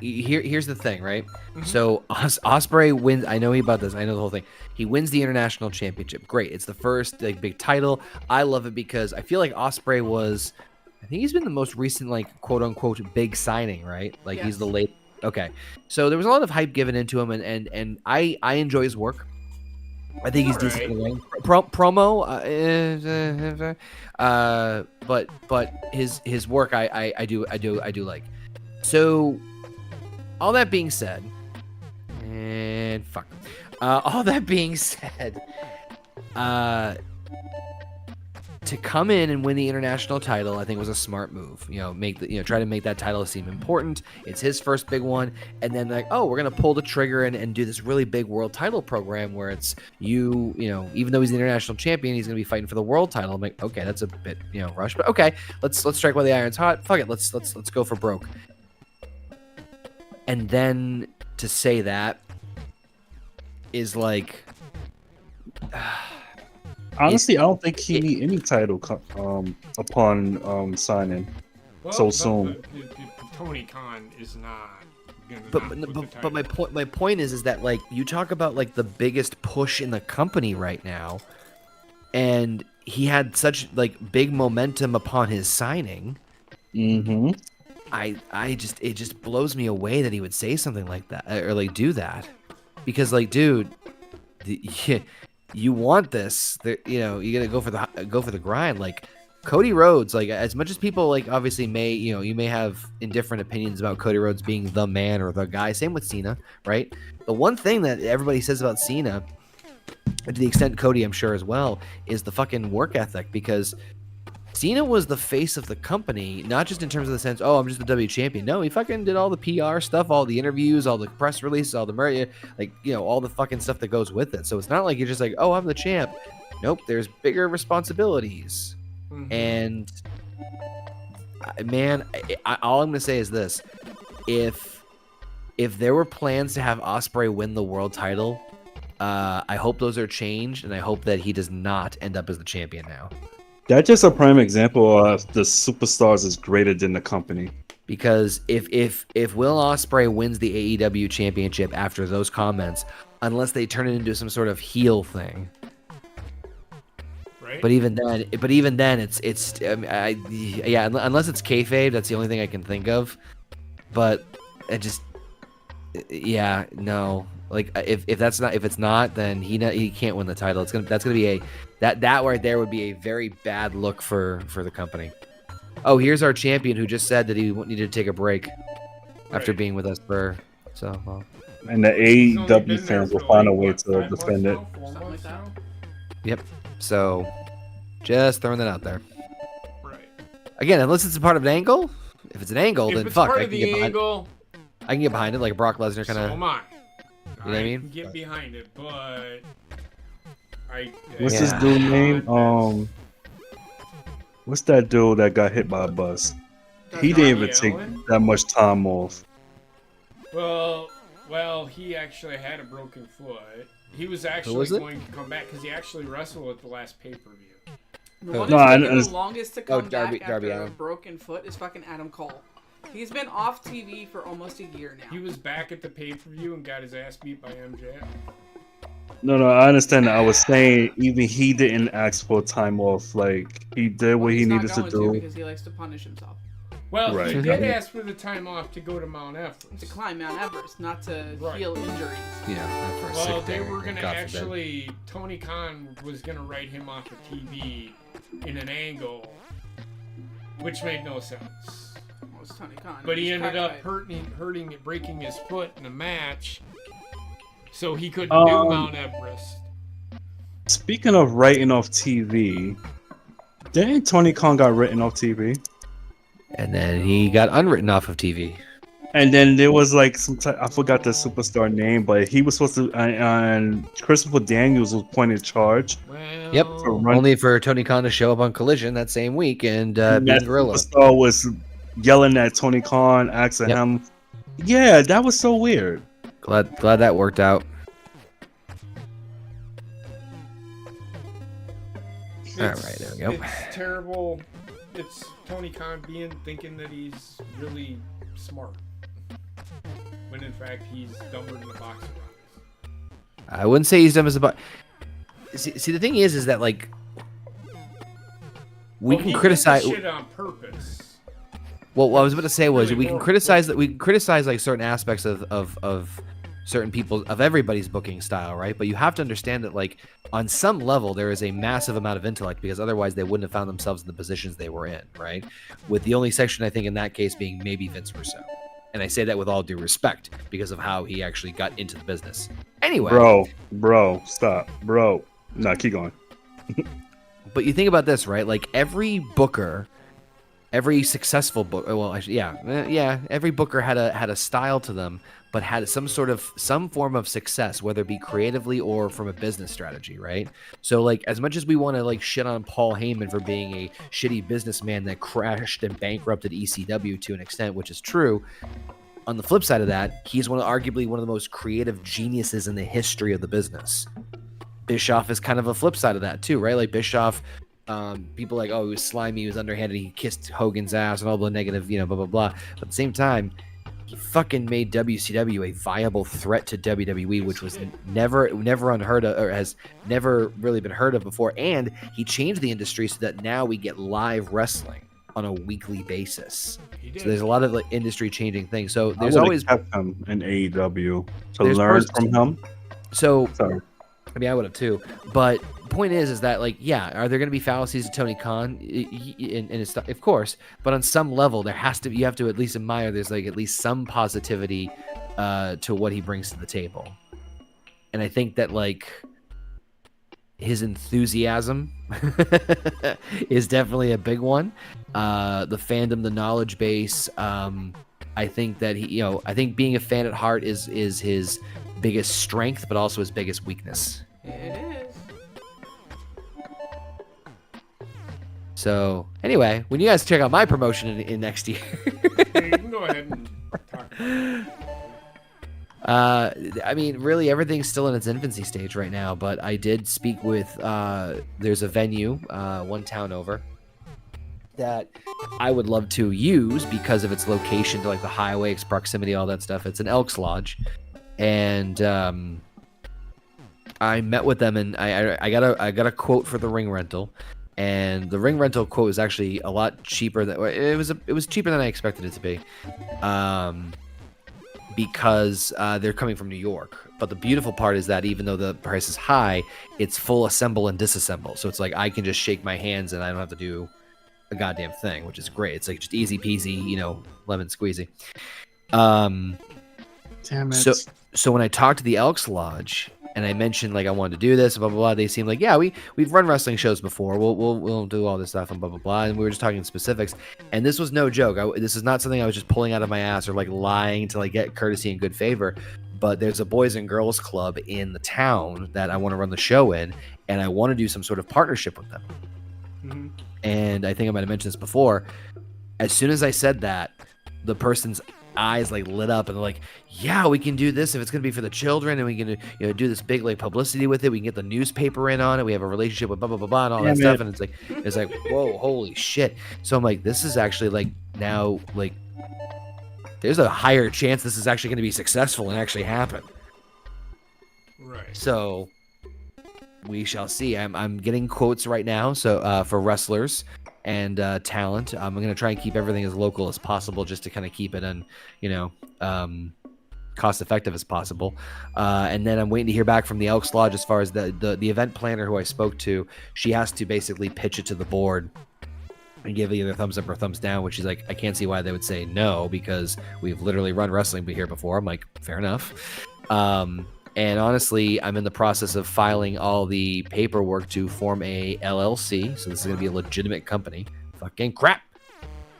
here's the thing, right? Mhm. So Osprey wins. I know about this. I know the whole thing. He wins the international championship. Great. It's the first like big title. I love it because I feel like Osprey was. I think he's been the most recent like quote unquote big signing, right? Like he's the Yes. late. Okay. So there was a lot of hype given into him, and I enjoy his work. I think he's decent in the ring. Promo, but his work I do like. So all that being said, and fuck, all that being said, to come in and win the international title, I think was a smart move. Try to make that title seem important. It's his first big one, and then like, oh, we're gonna pull the trigger and do this really big world title program where it's even though he's the international champion, he's gonna be fighting for the world title. I'm like, okay, that's a bit rushed, but okay, let's strike while the iron's hot. Fuck it, let's go for broke. And then to say that is like. Honestly, I don't think he need any title upon signing. So soon. Tony Khan is not gonna. But my point is that like you talk about like the biggest push in the company right now, and he had such like big momentum upon his signing. Mm-hmm. It just blows me away that he would say something like that or like do that, because like dude, you want this, you gotta go for the grind. Like Cody Rhodes, like as much as people like obviously you may have indifferent opinions about Cody Rhodes being the man or the guy. Same with Cena, right? The one thing that everybody says about Cena, and to the extent Cody I'm sure as well, is the fucking work ethic, because Cena was the face of the company, not just in terms of the sense, oh, I'm just the W champion. No, he fucking did all the PR stuff, all the interviews, all the press releases, all the all the fucking stuff that goes with it. So it's not like you're just like, oh, I'm the champ. Nope, there's bigger responsibilities. Mhm. And man, all I'm gonna say is this: if there were plans to have Ospreay win the world title, I hope those are changed, and I hope that he does not end up as the champion now. That's just a prime example of the superstars is greater than the company. Because if Will Ospreay wins the AEW championship after those comments, unless they turn it into some sort of heel thing, Right? Right. But even then, it's yeah. Unless it's kayfabe, that's the only thing I can think of. But it just, yeah, no. Like if it's not, then he can't win the title. That's gonna be that right there would be a very bad look for the company. Oh, here's our champion who just said that he needed to take a break after Right. being with us for so long. And the He's only AEW been there fans for will find a like, way what, to 5 defend it. months now? 4 Something months like that. now? Yep. So, just throwing that out there. Right. Again, unless it's a part of an angle. If it's an angle, If then it's fuck, part I of can the get behind. angle, I can get behind it, like Brock Lesnar kind so of. am I. You know what I mean? can get behind it, but What's Yeah. this dude name? What's that dude that got hit by a bus? He didn't even take Allen? that much time off. Well, he actually had a broken foot. He was actually was it? going to come back because he actually wrestled at the last pay-per-view. The one No, who's I taken the understand. longest to Oh, come Darby back after a Allin. broken foot is fucking Adam Cole. He's been off TV for almost a year now. He was back at the pay-per-view and got his ass beat by MJF. No, I understand that. I was saying even he didn't ask for time off. Like he did what Well, he he's not needed to going do. because he likes to punish himself. Well, Right. he did ask for the time off to go to Mount To Everest. climb Mount Everest, not to Right. heal injuries. Yeah. For a Well, sick they day, were going to God forbid. actually... Tony Khan was going to write him off of TV in an angle, which made no sense. Well, it's Tony Khan. But he He's ended up cockfight. breaking his foot in a match, so he couldn't do Um, Mount Everest. Speaking of writing off TV, didn't Tony Khan got written off TV? And then he got unwritten off of TV. And then there was like I forgot the superstar name, but he was supposed to. And Christopher Daniels was pointed charge. Well, Yep. run- Only for Tony Khan to show up on Collision that same week and And beat that Gorilla. superstar was yelling at Tony Khan, asking Yep. him. Yeah, that was so weird. Glad that worked out. All right, there we go. It's terrible. It's Tony Khan thinking that he's really smart, when in fact he's dumber than the box of rocks. I wouldn't say he's dumb as a but. See, the thing is that like we Well, can he criticize. did the shit on purpose. Well, what I was about to say was Really we can horrible. criticize that we can criticize like certain aspects of certain people of everybody's booking style, right? But you have to understand that like on some level there is a massive amount of intellect because otherwise they wouldn't have found themselves in the positions they were in, right? With the only section I think in that case being maybe Vince Russo. And I say that with all due respect because of how he actually got into the business. Anyway, Bro, stop, bro. No, keep going. but you think about this, right? Like every booker, every successful book, well, every booker had a style to them, but had some form of success, whether it be creatively or from a business strategy, right? So, like, as much as we want to like shit on Paul Heyman for being a shitty businessman that crashed and bankrupted ECW to an extent, which is true. On the flip side of that, he's arguably one of the most creative geniuses in the history of the business. Bischoff is kind of a flip side of that too, right? Like Bischoff, people like, oh, he was slimy, he was underhanded, he kissed Hogan's ass and all the negative, blah, blah, blah. But at the same time, he fucking made WCW a viable threat to WWE, which was never unheard of, or has never really been heard of before. And he changed the industry so that now we get live wrestling on a weekly basis. He did. So there's a lot of like industry changing things. So I there's would've always kept him in AEW to There's learn pros- from him. so. Sorry. I mean, I would have too. But the point is that like, yeah, are there going to be fallacies to Tony Khan? And it's of course, but on some level, you have to at least admire there's like at least some positivity to what he brings to the table. And I think that like his enthusiasm is definitely a big one. The fandom, the knowledge base. I think that I think being a fan at heart is his biggest strength, but also his biggest weakness. It is. So anyway, when you guys check out my promotion in next year, Yeah, you can go ahead and talk about it. I mean, really everything's still in its infancy stage right now. But I did speak with there's a venue, one town over, that I would love to use because of its location to like the highway, its proximity, all that stuff. It's an Elks Lodge. And I met with them, and I got a quote for the ring rental, and the ring rental quote was actually a lot cheaper than it was cheaper than I expected it to be, because they're coming from New York. But the beautiful part is that even though the price is high, it's full assemble and disassemble. So it's like I can just shake my hands and I don't have to do a goddamn thing, which is great. It's like just easy peasy, lemon squeezy. Damn it. So when I talked to the Elks Lodge and I mentioned like I wanted to do this, blah blah blah, they seemed like, yeah, we've run wrestling shows before. We'll do all this stuff and blah blah blah. And we were just talking specifics. And this was no joke. This is not something I was just pulling out of my ass or like lying to like get courtesy and good favor. But there's a boys and girls club in the town that I want to run the show in, and I want to do some sort of partnership with them. Mm-hmm. And I think I might have mentioned this before. As soon as I said that, the person's eyes like lit up, and they're like, "Yeah, we can do this if it's going to be for the children, and we can do this big like publicity with it. We can get the newspaper in on it. We have a relationship with blah blah blah blah and all that stuff." And it's like, whoa, holy shit! So I'm like, this is actually like now like. There's a higher chance this is actually going to be successful and actually happen. Right. So we shall see. I'm getting quotes right now. So for wrestlers and talent, I'm going to try and keep everything as local as possible, just to kind of keep it cost effective as possible. And then I'm waiting to hear back from the Elks Lodge as far as the event planner who I spoke to. She has to basically pitch it to the board and give either thumbs up or thumbs down, which is like, I can't see why they would say no, because we've literally run wrestling here before. I'm like, fair enough. And honestly, I'm in the process of filing all the paperwork to form a LLC. So this is going to be a legitimate company. Fucking crap.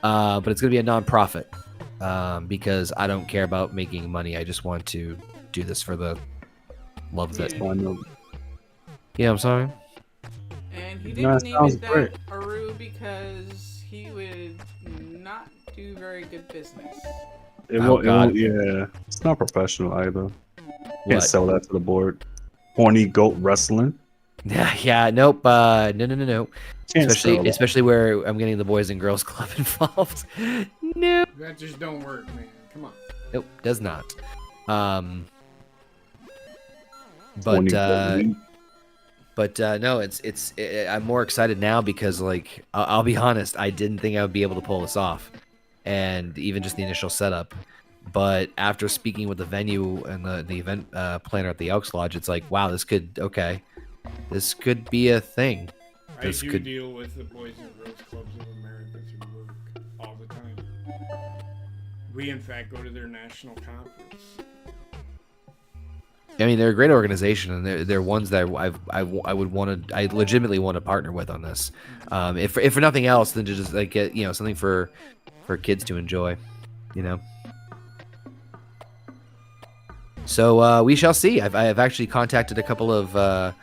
But it's going to be a nonprofit, because I don't care about making money. I just want to do this for the love of it. Yeah, I'm sorry. And he didn't name it that, Aru, because he would not do very good business. It won't, yeah, it's not professional either. Can't sell that to the board. Horny Goat Wrestling. Yeah, nope. No. Can't Especially where I'm getting the Boys and Girls Club involved. No. That just don't work, man. Come on. Nope, does not. But no, it's I'm more excited now because, like, I'll be honest, I didn't think I would be able to pull this off, and even just the initial setup. But after speaking with the venue and the event planner at the Elks Lodge, it's like, wow, this could be a thing. I do deal with the Boys and Girls Clubs of America through work all the time. We, in fact, go to their national conference. I mean, they're a great organization, and they're ones that I legitimately want to partner with on this. If for nothing else, than to just like get something for kids to enjoy, So we shall see. I've actually contacted a couple of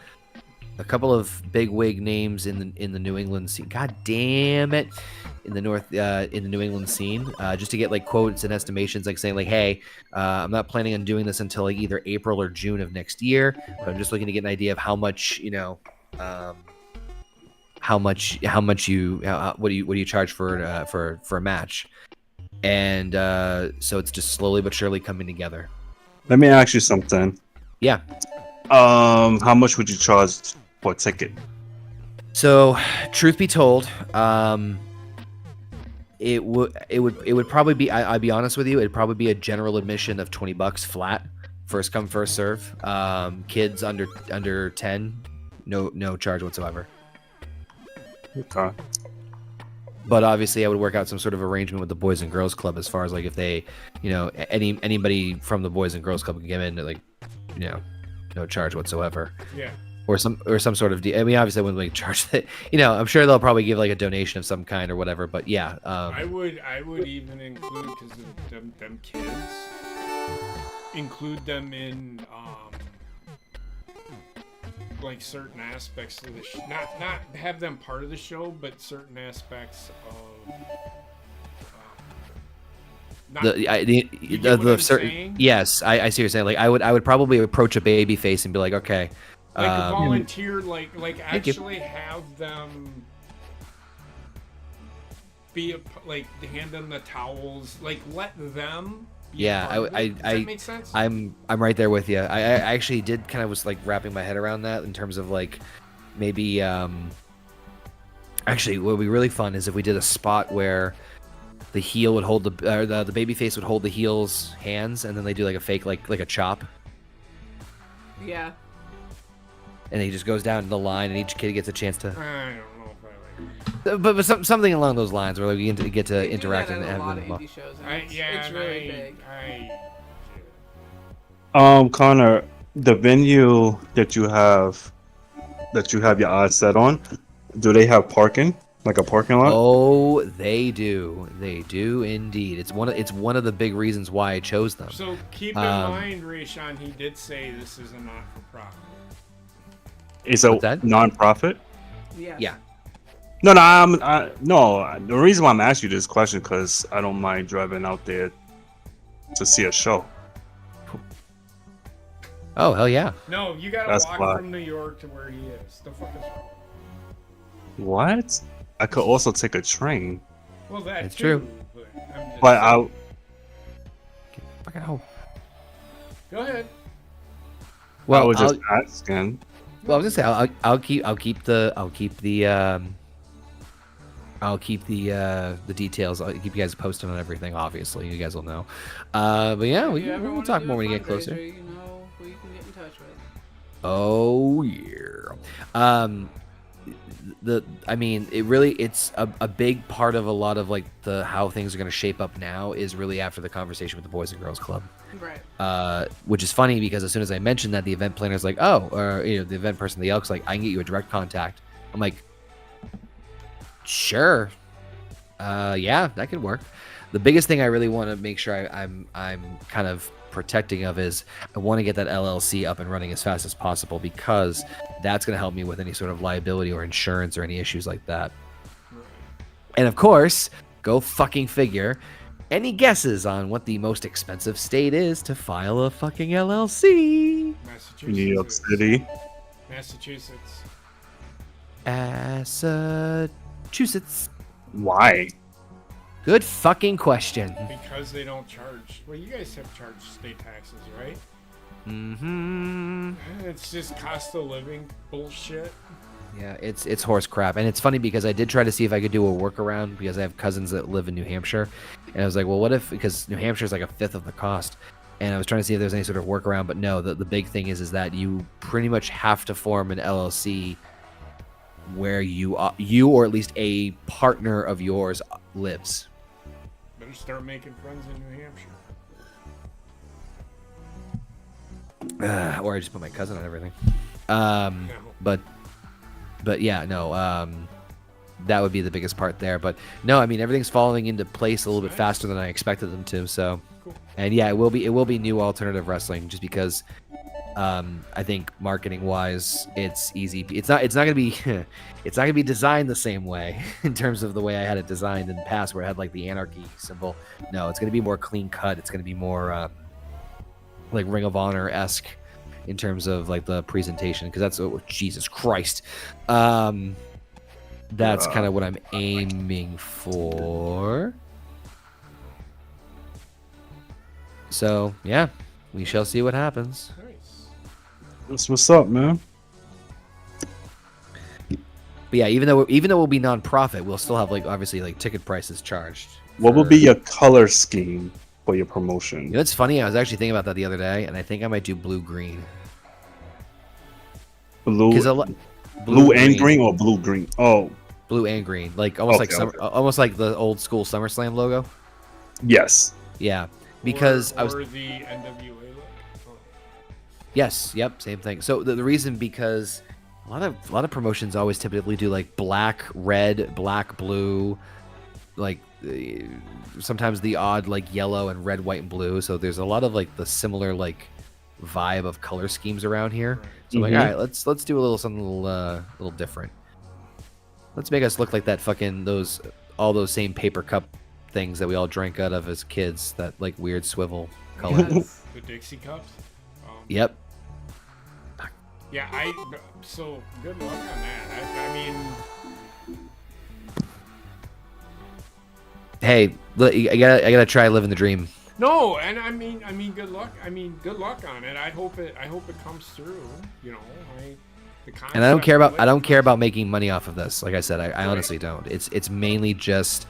big wig names in the New England scene. God damn it. In the New England scene, just to get like quotes and estimations, like saying like, hey, I'm not planning on doing this until like either April or June of next year, but I'm just looking to get an idea of how much what do you charge for a match, and so it's just slowly but surely coming together. Let me ask you something. Yeah. How much would you charge for a ticket? So, truth be told, it would probably be. I'll be honest with you. It'd probably be a general admission of $20 flat, first come first serve. Kids under 10, no charge whatsoever. Okay. But obviously, I would work out some sort of arrangement with the Boys and Girls Club as far as like if they, anybody from the Boys and Girls Club can get in, like, no charge whatsoever. Yeah. Or some sort of I mean, obviously I wouldn't like charge that. I'm sure they'll probably give like a donation of some kind or whatever. But yeah, I would even include, because of them kids, include them in like certain aspects of the not have them part of the show, but certain aspects of the certain saying? Yes, I see what you're saying. Like I would probably approach a baby face and be like, okay. Like a volunteer, like actually have them be like hand them the towels, like let them Yeah, Does I that make sense? I'm right there with you. I actually did kind of was like wrapping my head around that in terms of like maybe actually what would be really fun is if we did a spot where the heel would hold the baby face would hold the heel's hands and then they do like a fake like a chop Yeah. and he just goes down the line and each kid gets a chance to I don't know if I like but something along those lines where like, we get to They do interact that and at a have lot of them. indie shows. And that. it's really big. Connor, the venue that you have your eyes set on, do they have parking? Like a parking lot? Oh, they do indeed. It's one of the big reasons why I chose them. So keep in mind, Rayshawn, he did say this is a not-for-profit. It's a What's that? non-profit? Yes. Yeah. No, no. The reason why I'm asking you this question because I don't mind driving out there to see a show. Oh, hell yeah. No, you gotta That's walk why. from New York to where he is. The fuck is wrong? What? I could also take a train. Well, that It's too, true. But, I'm just But saying. Fucking hell. Go ahead. I Well, was just asking. Well, I was gonna say I'll keep the details. I'll keep you guys posted on everything. Obviously, you guys will know. But yeah, If you ever we'll wanna talk do more a when we get closer. fundraiser, you know who you can get in touch with. Oh yeah. It's a big part of a lot of like the how things are gonna shape up now is really after the conversation with the Boys and Girls Club. Right. Which is funny because as soon as I mentioned that, the event planner's like, the event person, the Elk's like, I can get you a direct contact. I'm like, sure. Yeah, that could work. The biggest thing I really want to make sure I'm kind of protecting of is I want to get that LLC up and running as fast as possible because that's going to help me with any sort of liability or insurance or any issues like that. And of course, go fucking figure. Any guesses on what the most expensive state is to file a fucking LLC? Massachusetts. New York is. City. Massachusetts. Massachusetts. Why? Good fucking question. Because they don't charge. Well, you guys have charged state taxes, right? Mm-hmm. It's just cost of living bullshit. Yeah, it's horse crap. And it's funny because I did try to see if I could do a workaround because I have cousins that live in New Hampshire. And I was like, well, what if, because New Hampshire is like a fifth of the cost. And I was trying to see if there's any sort of workaround, but no, the big thing is that you pretty much have to form an LLC where you or at least a partner of yours lives. Better start making friends in New Hampshire. Or I just put my cousin on everything. No. But yeah, no, that would be the biggest part there. But no, I mean, everything's falling into place a little bit faster than I expected them to. So, Cool. and yeah, it will be new alternative wrestling just because I think marketing wise, it's easy. It's not gonna be it's not gonna be designed the same way in terms of the way I had it designed in the past, where I had like the anarchy symbol. No, it's gonna be more clean cut. It's gonna be more like Ring of Honor-esque in terms of like the presentation, because that's Jesus Christ. That's kind of what I'm aiming for. So yeah, we shall see what happens. Nice. That's what's up, man. But yeah, even though we'll be non-profit, we'll still have like obviously like ticket prices charged. What would be your color scheme for your promotion? You know, it's funny. I was actually thinking about that the other day, and I think I might do blue-green. Blue, Because blue and green or blue green? Oh, blue and green, like almost Okay, like almost like the old school SummerSlam logo. yes. Yeah, because I was or the NWA look. Oh. yes, yep, same thing. So the reason because a lot of promotions always typically do like black, red, black, blue, like sometimes the odd like yellow and red, white, and blue. So there's a lot of like the similar like vibe of color schemes around here. Right. So I'm like, all right, let's do a little something little different. Let's make us look like that fucking all those same paper cup things that we all drank out of as kids. That like weird swivel color. Yes. The Dixie cups. Yep. Yeah, so good luck on that. I mean, Hey, look, I gotta try living the dream. No, and I mean, good luck. I mean, good luck on it. I hope it comes through. You know, And I don't care about making money off of this. Like I said, I honestly don't. It's mainly just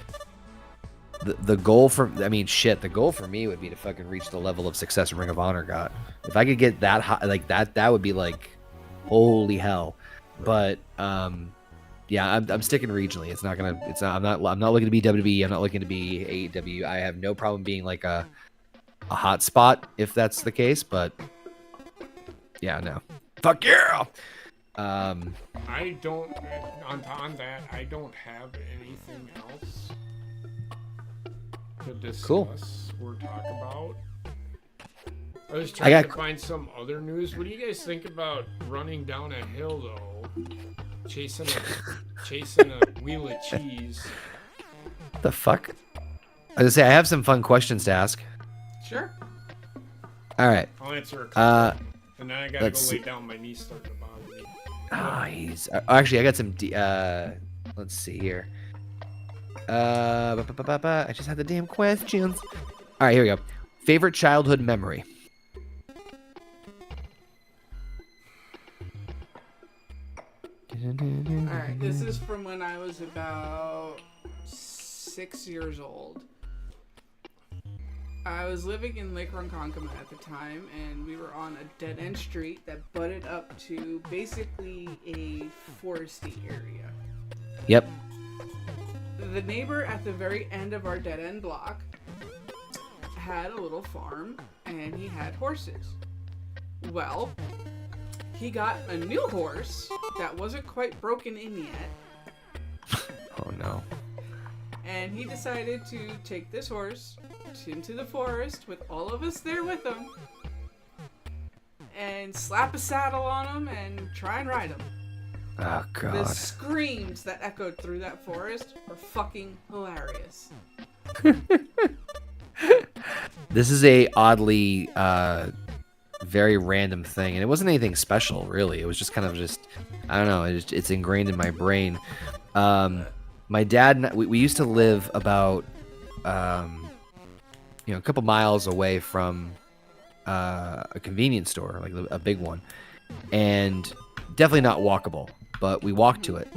the goal for. I mean, shit. The goal for me would be to fucking reach the level of success Ring of Honor got. If I could get that high, like that would be like, holy hell. But yeah, I'm sticking regionally. It's not gonna. It's not. I'm not looking to be WWE. I'm not looking to be AEW. I have no problem being like a hot spot if that's the case. But yeah, no. Fuck yeah. I don't. On that, I don't have anything else to discuss or talk about. I was trying to find some other news. What do you guys think about running down a hill though? Chasing a wheel of cheese. What the fuck? I was gonna say I have some fun questions to ask. Sure. All right. I'll answer a couple. And then I gotta go lay down. My knee's starting to bother me. Nice. Actually, I got some. Let's see here. I just had the damn questions. All right, here we go. Favorite childhood memory. Alright, this is from when I was about 6 years old. I was living in Lake Ronkonkoma at the time, and we were on a dead-end street that butted up to basically a foresty area. Yep. The neighbor at the very end of our dead-end block had a little farm, and he had horses. Well, he got a new horse that wasn't quite broken in yet. Oh no. And he decided to take this horse into the forest with all of us there with him and slap a saddle on him and try and ride him. Oh god. The screams that echoed through that forest were fucking hilarious. This is a oddly very random thing, and it wasn't anything special really. It was just kind of I don't know, it's ingrained in my brain. My dad and we used to live about a couple miles away from a convenience store, like a big one, and definitely not walkable, but we walked to it.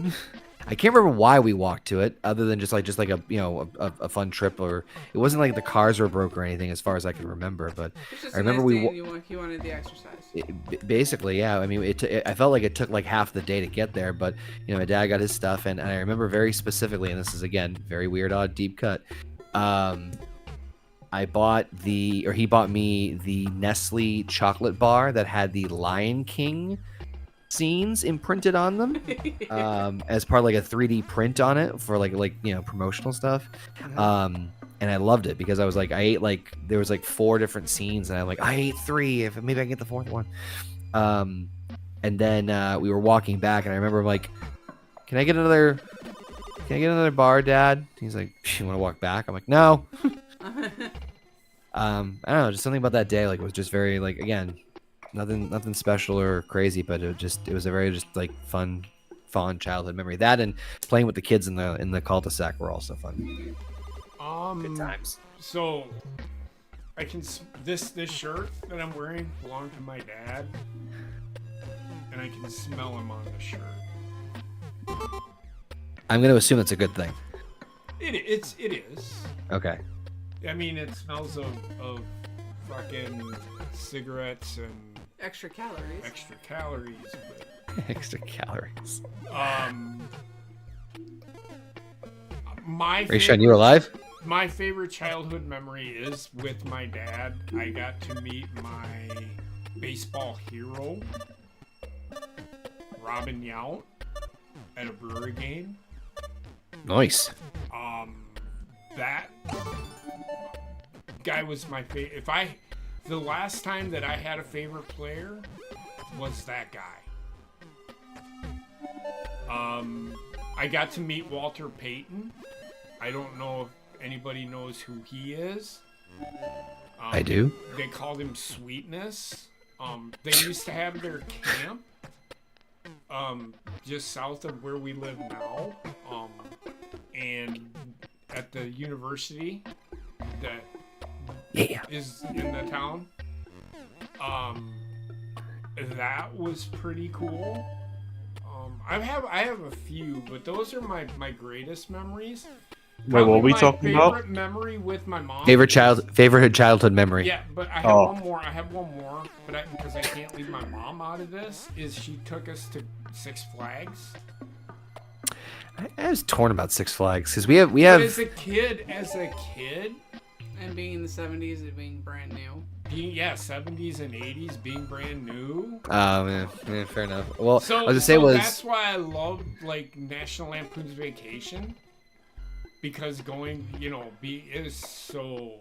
I can't remember why we walked to it, other than just like a fun trip, or it wasn't like the cars were broke or anything, as far as I can remember. But I remember he wanted the exercise. Basically, yeah. I mean, I felt like it took like half the day to get there, but my dad got his stuff, and I remember very specifically, and this is again very weird, odd, deep cut. He bought me the Nestle chocolate bar that had the Lion King scenes imprinted on them as part of like a 3D print on it for like promotional stuff. And I loved it because I was like, there was like 4 different scenes, and I'm like, I ate 3, if maybe I can get the 4th one. And then we were walking back, and I remember like, can I get another bar, Dad? He's like, you want to walk back? I'm like, no. I don't know, just something about that day, like, it was just very, like, again, nothing special or crazy, but it was a very just like fun childhood memory. That and playing with the kids in the cul-de-sac were also fun. Good times. So I can this shirt that I'm wearing belonged to my dad, and I can smell him on the shirt. I'm going to assume it's a good thing. It is. Okay. I mean, it smells of fucking cigarettes and extra calories. But extra calories. Are you sure you're alive? My favorite childhood memory is with my dad. I got to meet my baseball hero, Robin Yount, at a Brewery game. Nice. That guy was my favorite. The last time that I had a favorite player was that guy. I got to meet Walter Payton. I don't know if anybody knows who he is. I do. They called him Sweetness. They used to have their camp just south of where we live now. And at the university that Yeah. is in the town. That was pretty cool. I have a few, but those are my greatest memories. Wait, what are we talking about? Favorite memory with my mom. Favorite childhood memory. Yeah, but I have one more. But because I can't leave my mom out of this, is she took us to Six Flags. I was torn about Six Flags because we have. But as a kid, And being in the 70s and being brand new. 70s and 80s, being brand new. Yeah, fair enough. Well, So, I was gonna say that's why I love like National Lampoon's Vacation, because going, is so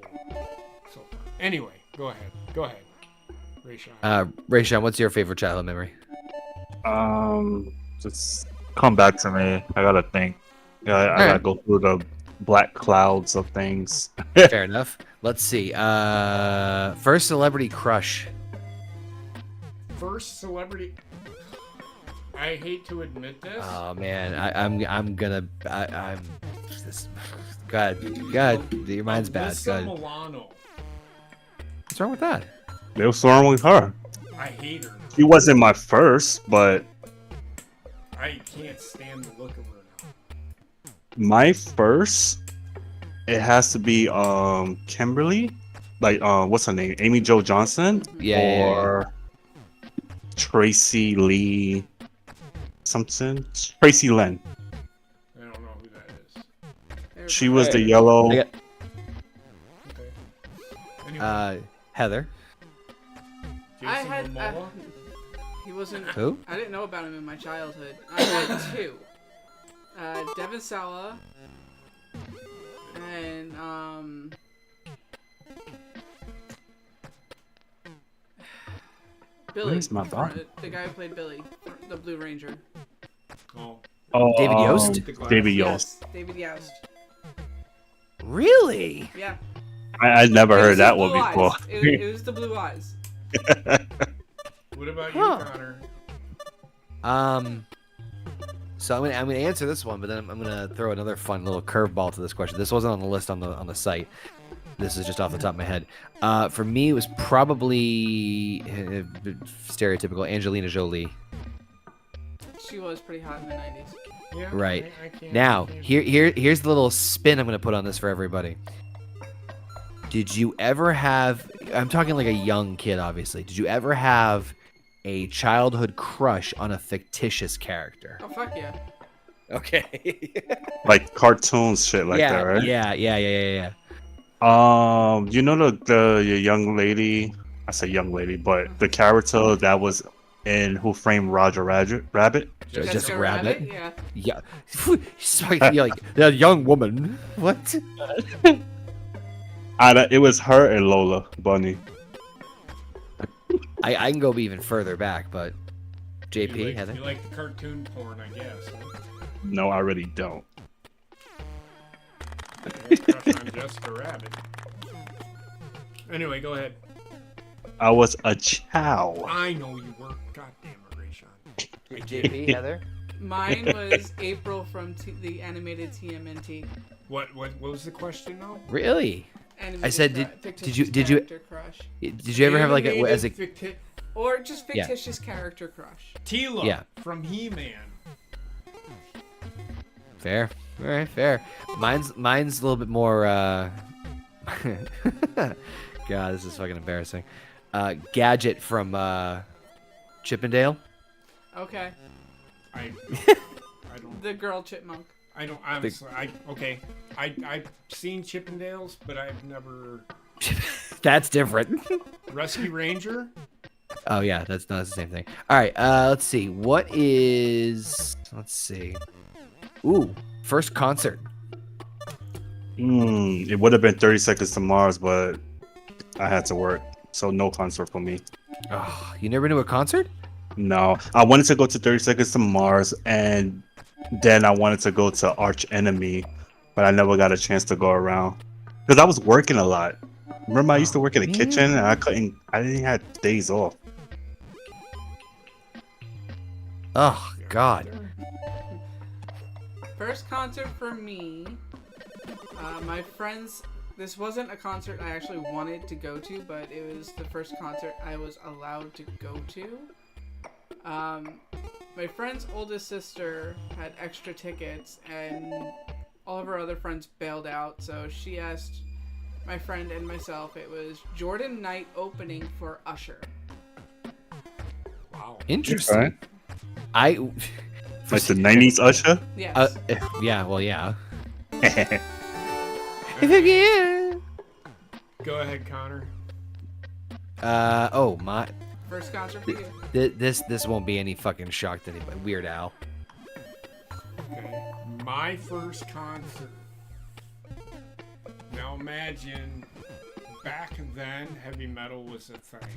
fun. Anyway, go ahead, Rayshawn. Rayshawn, what's your favorite childhood memory? Just come back to me. I gotta think. I gotta go through the black clouds of things. Fair enough. Let's see. First celebrity crush. First celebrity. I hate to admit this. Oh man, I'm gonna. This, God, your mind's bad. Alyssa God, Milano. what's wrong with that? They were wrong with her. I hate her. She wasn't my first, but I can't stand the look of her now. my first, it has to be Kimberly, like what's her name, Amy Jo Johnson, Yeah. or Tracy Lee, something, Tracy Lynn. I don't know who that is. She was the Hey. yellow. I got- Okay. Anyway, Heather. I Jason had. Momoa. He wasn't. Who? I didn't know about him in my childhood. I had two. Devin Sawa. And Billy. Where's my dog? The guy who played Billy, the Blue Ranger. Oh, Oh, David Yost? the glass. David Yost. Yes, David Yost. Really? Yeah. I never It heard was that his one blue eyes. before. It was the blue eyes. What about you, Huh. Connor? So I'm gonna answer this one, but then I'm gonna throw another fun little curveball to this question. This wasn't on the list on the site. This is just off the top of my head. For me, it was probably stereotypical Angelina Jolie. She was pretty hot in the 90s. Yeah. Right. I can't, Now, I can't- here's the little spin I'm gonna put on this for everybody. Did you ever have? I'm talking like a young kid, obviously. Did you ever have a childhood crush on a fictitious character? Oh, fuck yeah. Okay. Like cartoons, shit like yeah, that, right? yeah. You know the young lady. I say young lady, but the character that was in Who Framed Roger Rabbit. Just a rabbit. Yeah. Yeah. Sorry, you're like that young woman. What? It was her and Lola Bunny. I can go even further back, but JP, you Heather. like the cartoon porn, I guess. Huh? No, I really don't. Yeah, crush on Jessica Rabbit. Anyway, go ahead. I was a chow. I know you were. God damn it, Rayshawn. JP, Heather. Mine was April from the animated TMNT. What was the question now? Really? Animated I said, fictitious did you character crush. did you ever have like as a Or just Yeah. fictitious character crush. Tila Yeah. from He-Man. fair? All right, fair. Mine's a little bit more. God, this is fucking embarrassing. Gadget from Chippendale. Okay. I don't. The girl chipmunk. I don't honestly. I've seen Chippendales, but I've never. That's different. Rescue Ranger. Oh yeah, that's not the same thing. All right, let's see. Let's see. Ooh, first concert. It would have been 30 Seconds to Mars, but I had to work, so no concert for me. Oh, you never been to a concert? No, I wanted to go to 30 Seconds to Mars, and then I wanted to go to Arch Enemy, but I never got a chance to go around because I was working a lot. Remember, I used to work in the kitchen, and I didn't have days off. Oh God. First concert for me, my friend's This wasn't a concert I actually wanted to go to, but it was the first concert I was allowed to go to. My friend's oldest sister had extra tickets, and all of our other friends bailed out, so she asked my friend and myself. It was Jordan Knight opening for Usher. Wow. Interesting. Alright. I Like the 90s Usher? Yes. yeah, well, yeah. Go ahead, Connor. Oh my. First concert for you. This won't be any fucking shock to anybody. Weird Al. Okay. My first concert. Now imagine, back then, heavy metal was a thing.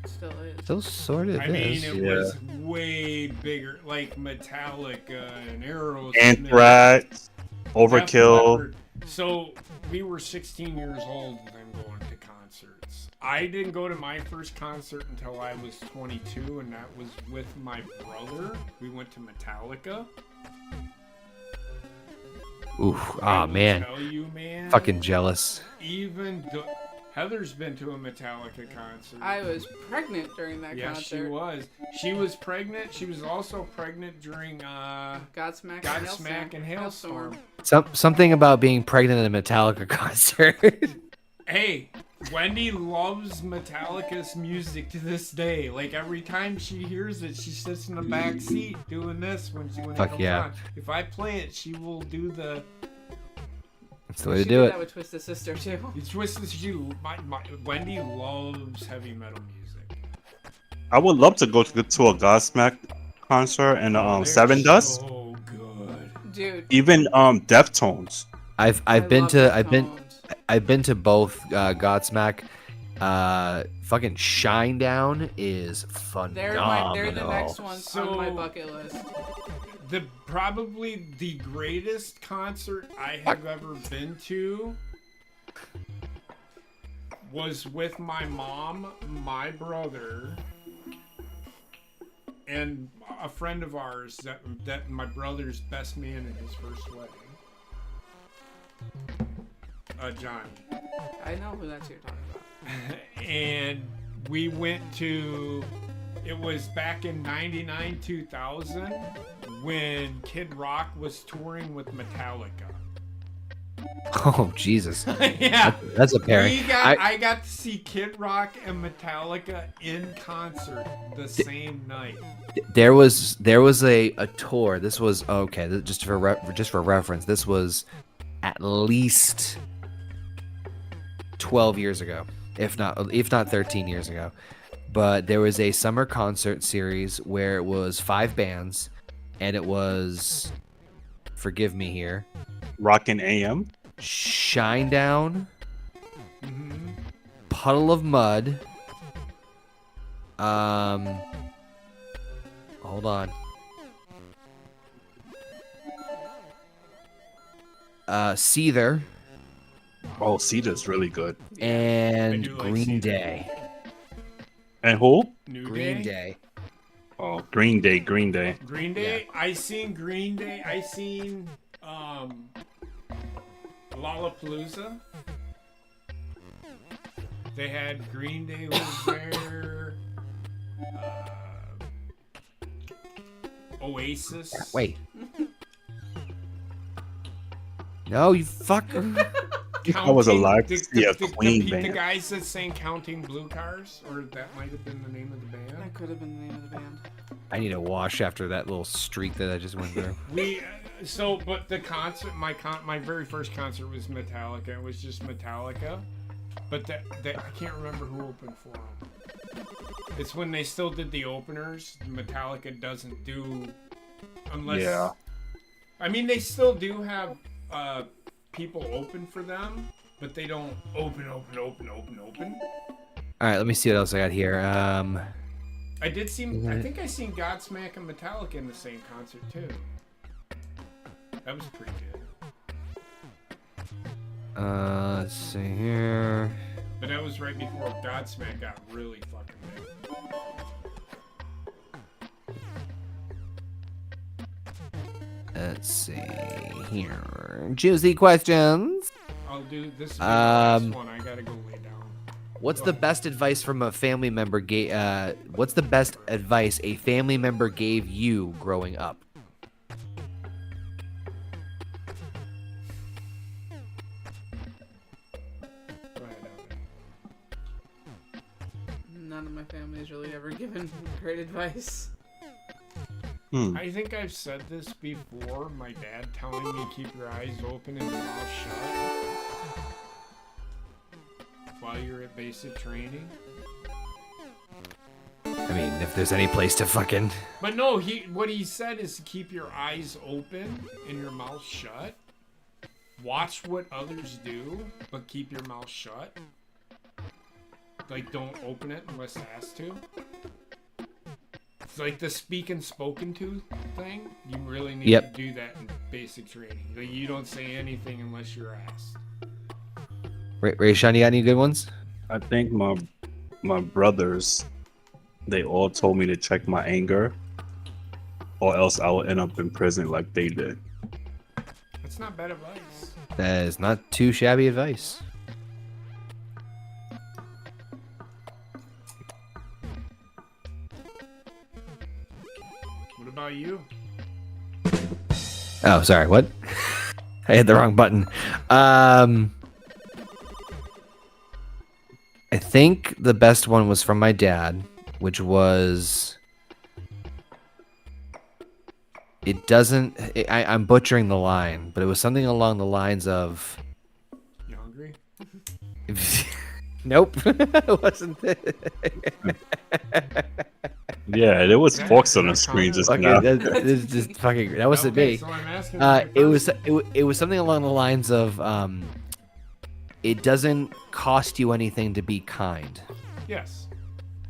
Still is. Still sort of I mean, is. it was way bigger, like Metallica and Aerosmith. Anthrax, Def Overkill. Leppard. So we were 16 years old and then going to concerts. I didn't go to my first concert until I was 22, and that was with my brother. We went to Metallica. Oof. I Oh will man. tell you, man. Fucking jealous. Heather's been to a Metallica concert. I was pregnant during that Yes, concert. she was. She was pregnant. She was also pregnant during Godsmack, Godsmack and Hailstorm. Something about being pregnant at a Metallica concert. Hey, Wendy loves Metallica's music to this day. Like every time she hears it, she sits in the back seat doing this when it Fuck comes yeah. on. If I play it, she will do the. That's the way She to do did it. that with Twisted Sister too. It's twisted. Wendy loves heavy metal music. I would love to go to a Godsmack concert and They're Seven Dust. So good. Dude. Even Deftones. I've I been love to Deftones. I've been to both Godsmack. Fucking Shinedown is phenomenal. They're the next ones on my So- bucket list. Probably the greatest concert I have ever been to was with my mom, my brother, and a friend of ours that my brother's best man in his first wedding. Johnny. I know who that's who you're talking about. And we went to, it was back in 99 2000 when Kid Rock was touring with Metallica. Oh Jesus. Yeah, That's a pairing. I got to see Kid Rock and Metallica in concert the same night. There was a tour. This was okay. Just for reference, this was at least 12 years ago, if not 13 years ago. But there was a summer concert series where it was 5 bands, and it was, forgive me here, Rockin' AM. Shinedown, Mm-hmm. Puddle of Mud. Hold on. Seether Oh, Cedar's really good. and I do like Green Seether. Day. And who? New Green Day? Day. Oh, Green Day. Green Day. I seen Green Day. I seen Lollapalooza. They had Green Day was there. Oasis. Wait. No, you fuck. I was alive to the, see a the, Queen the, the band. guys that sang Counting Blue Cars, or that might have been the name of the band. That could have been the name of the band. I need a wash after that little streak that I just went through. But the concert, my very first concert was Metallica. It was just Metallica, but that I can't remember who opened for them. It's when they still did the openers. Metallica doesn't do unless. Yeah. I mean, they still do have people open for them, but they don't open. All right, let me see what else I got here. I did see. I think I seen Godsmack and Metallica in the same concert too. That was pretty good. Let's see here. But that was right before Godsmack got really fucking big. Let's see here. Juicy questions. Oh, I'll do this. Is my last one. I gotta go lay down. What's the best advice from a family member what's the best advice a family member gave you growing up? None of my family has really ever given great advice. I think I've said this before. My dad telling me keep your eyes open and your mouth shut while you're at basic training. I mean, if there's any place to fucking... But no, what he said is to keep your eyes open and your mouth shut. Watch what others do, but keep your mouth shut. Like, don't open it unless asked to. It's like the speak and spoken to thing. You really need to do that in basic training. Like, you don't say anything unless you're asked. Rayshawn, you got any good ones? I think my brothers, they all told me to check my anger, or else I would end up in prison like they did. That's not bad advice. That is not too shabby advice. What about you? Oh, sorry, what? I hit the wrong button. I think the best one was from my dad, which was... I'm butchering the line, but it was something along the lines of... You hungry? Nope, it wasn't it. Yeah, there was forks on the screen just now. That wasn't me. So I'm asking It was something along the lines of it doesn't cost you anything to be kind. Yes.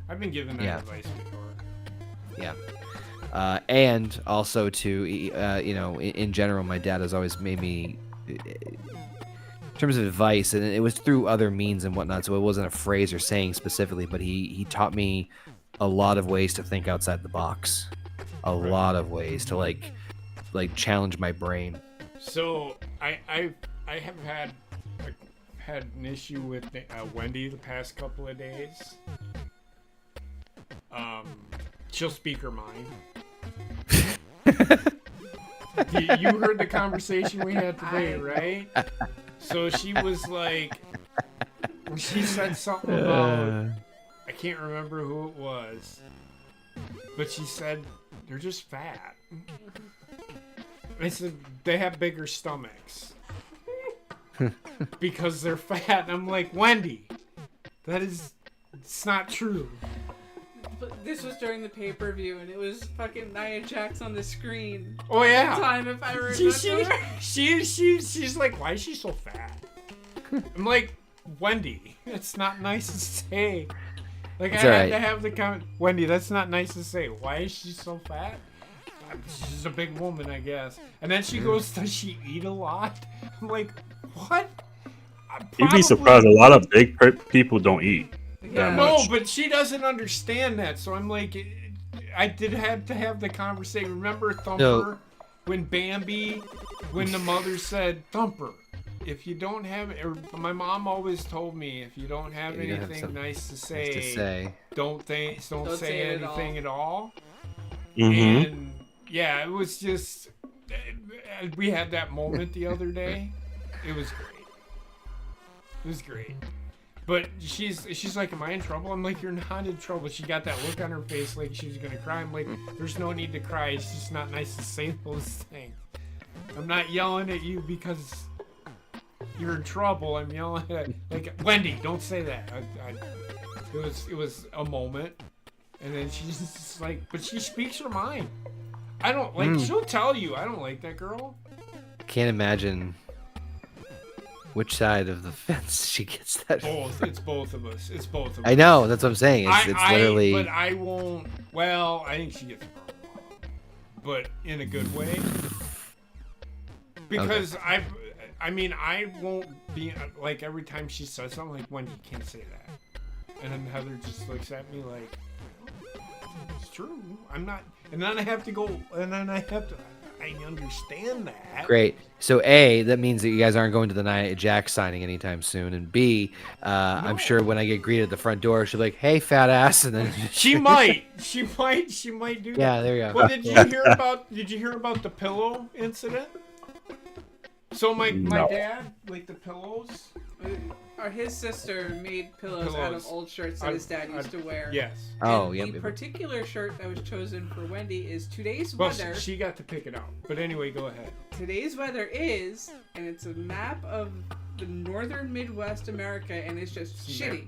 I've been given that advice before. Yeah. And also to in general, my dad has always made me, in terms of advice, and it was through other means and whatnot, so it wasn't a phrase or saying specifically, but he taught me a lot of ways to think outside the box, a lot of ways to like challenge my brain. So I have had an issue with Wendy the past couple of days. She'll speak her mind. You heard the conversation we had today, right? So she was like, she said something about, I can't remember who it was, but she said they're just fat. I said they have bigger stomachs because they're fat. And I'm like, Wendy, it's not true. But this was during the pay-per-view, and it was fucking Nia Jax on the screen. Oh yeah. Time, if I remember. She's like, why is she so fat? I'm like, Wendy, it's not nice to say. Like, I had to have the comment, Wendy, that's not nice to say. Why is she so fat? She's a big woman, I guess. And then she goes, does she eat a lot? I'm like, what? You'd be surprised. A lot of big people don't eat. Yeah. No, but she doesn't understand that. So I'm like, I did have to have the conversation. Remember Thumper? When the mother said, Thumper, if you don't have, my mom always told me, if you don't have anything nice to say, don't say anything at all. Mm-hmm. And yeah, it was just, we had that moment the other day. It was great. But she's like, am I in trouble? I'm like, you're not in trouble. She got that look on her face like she was going to cry. I'm like, there's no need to cry. It's just not nice to say those things. I'm not yelling at you because you're in trouble. I'm yelling at, like, Wendy, don't say that. It was a moment. And then she's just like, but she speaks her mind. I don't, like, she'll tell you, I don't like that girl. Can't imagine which side of the fence she gets that. Both. It's both of us. I know. That's what I'm saying. It's literally. But I won't. Well, I think she gets it wrong, but in a good way. Because I won't be like, every time she says something, like, Wendy, you can't say that. And then Heather just looks at me like, it's true. I'm not. And then I have to go. And then I I understand that. Great. So A, that means that you guys aren't going to the Nia Jax signing anytime soon. And B, I'm sure when I get greeted at the front door, she'll be like, "Hey, fat ass," and then She might do that. Yeah, there you go. Well, did you hear about the pillow incident? So my No. dad, like the pillows. Or his sister made pillows out of old shirts that his dad used to wear. Yes. Oh, And yeah. the particular shirt that was chosen for Wendy is today's Well, weather. she got to pick it out. But anyway, go ahead. Today's weather is, and it's a map of the northern Midwest America, and it's just shitty.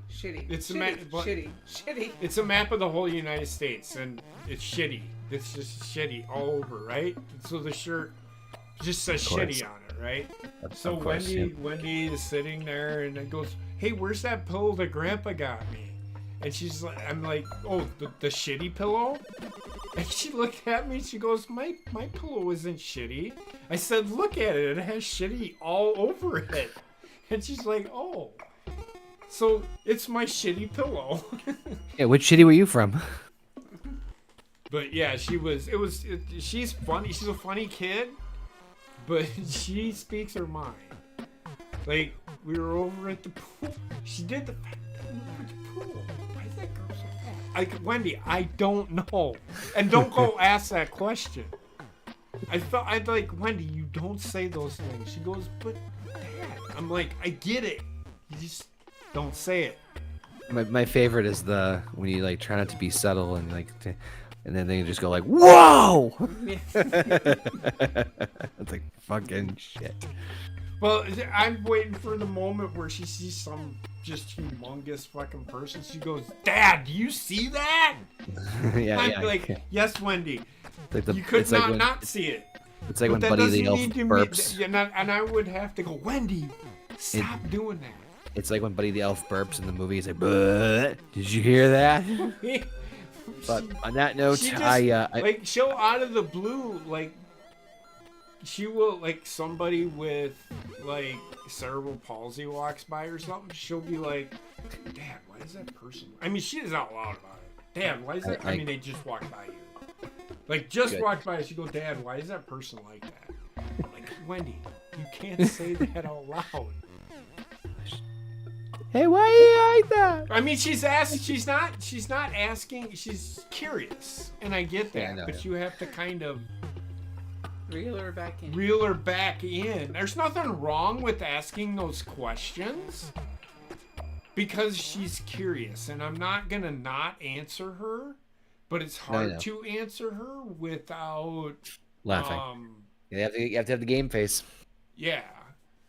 It's a shitty, map, but- shitty. It's a map of the whole United States, and it's shitty. It's just shitty all over, right? So the shirt just says shitty on it, right? So Of course, Wendy is sitting there, and it goes, "Hey, where's that pillow that Grandpa got me?" And she's like, "I'm like, oh, the shitty pillow." And she looked at me. She goes, "My pillow isn't shitty." I said, "Look at it. It has shitty all over it." And she's like, "Oh, so it's my shitty pillow." Yeah, which city were you from? But yeah, she's funny. She's a funny kid, but she speaks her mind. Like, we were over at the pool. She did the pool. Why is that girl so fat? Like, Wendy, I don't know. And don't go ask that question. I'd like, Wendy, you don't say those things. She goes, "But Dad." I'm like, I get it. You just don't say it. My favorite is when you like try not to be subtle and and then they just go like, "Whoa!" It's like fucking shit. Well, I'm waiting for the moment where she sees some just humongous fucking person. She goes, "Dad, do you see that?" Yeah, I'm yeah. like, "Yes, Wendy." It's like You could it's like when- not see it. It's like when But that Buddy the doesn't Elf need to burps. and I would have to go, "Wendy, stop doing It's like when Buddy the Elf burps in the movie. He's like, "Bleh." Did you hear that? that." But on that note, She just, I like, she'll out of the blue, like, she will, like, somebody with, like, cerebral palsy walks by or something, she'll be like, "Dad, why is that person..." I mean, she is out loud about it. "Dad, why is that..." I mean, they just walked by you. Like, just Good. walked by, she go, "Dad, why is that person like that?" I'm like, Wendy, you can't say that out loud. Hey, why you like that? I mean, she's not asking, she's curious. And I get that, Yeah, I know, but yeah. you have to kind of Reel her back in. reel her back in. There's nothing wrong with asking those questions because she's curious, and I'm not gonna not answer her, but it's hard know. to answer her without Laughing. You have to have the game face. yeah.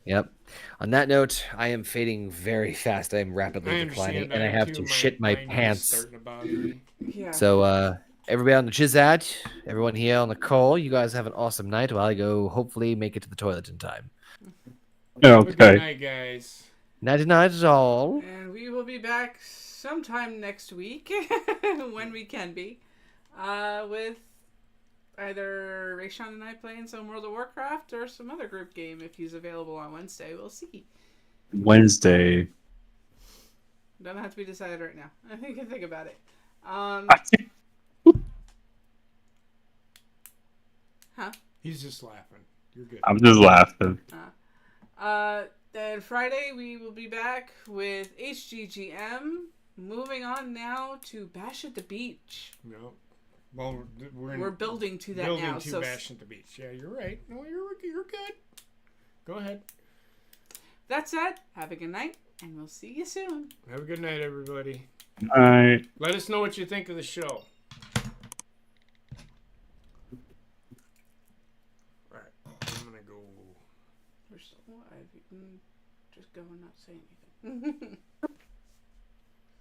Yep. On that note, I am fading very fast. I am rapidly I declining, understand. and I am have too. to shit my knee's pants. starting to bother me. Yeah. So, everybody on the Chizat, everyone here on the call, you guys have an awesome night while I go hopefully make it to the toilet in time. Have a good Okay. night, guys. Night all. And we will be back sometime next week, when we can be, with either Rayshawn and I playing some World of Warcraft or some other group game if he's available on Wednesday. We'll see. Wednesday. Doesn't have to be decided right now. I think I can think about it. Huh? He's just laughing. You're good. I'm just laughing. Then Friday we will be back with HGGM. Moving on now to Bash at the Beach. No. Well, We're building to that building now. to So Bash at the Beach. Yeah, you're right. No, you're good. Go ahead. that said, have a good night, and we'll see you soon. Have a good night, everybody. All right. Let us know what you think of the show. Right. I'm gonna go. We're still alive. You can just go and not say anything.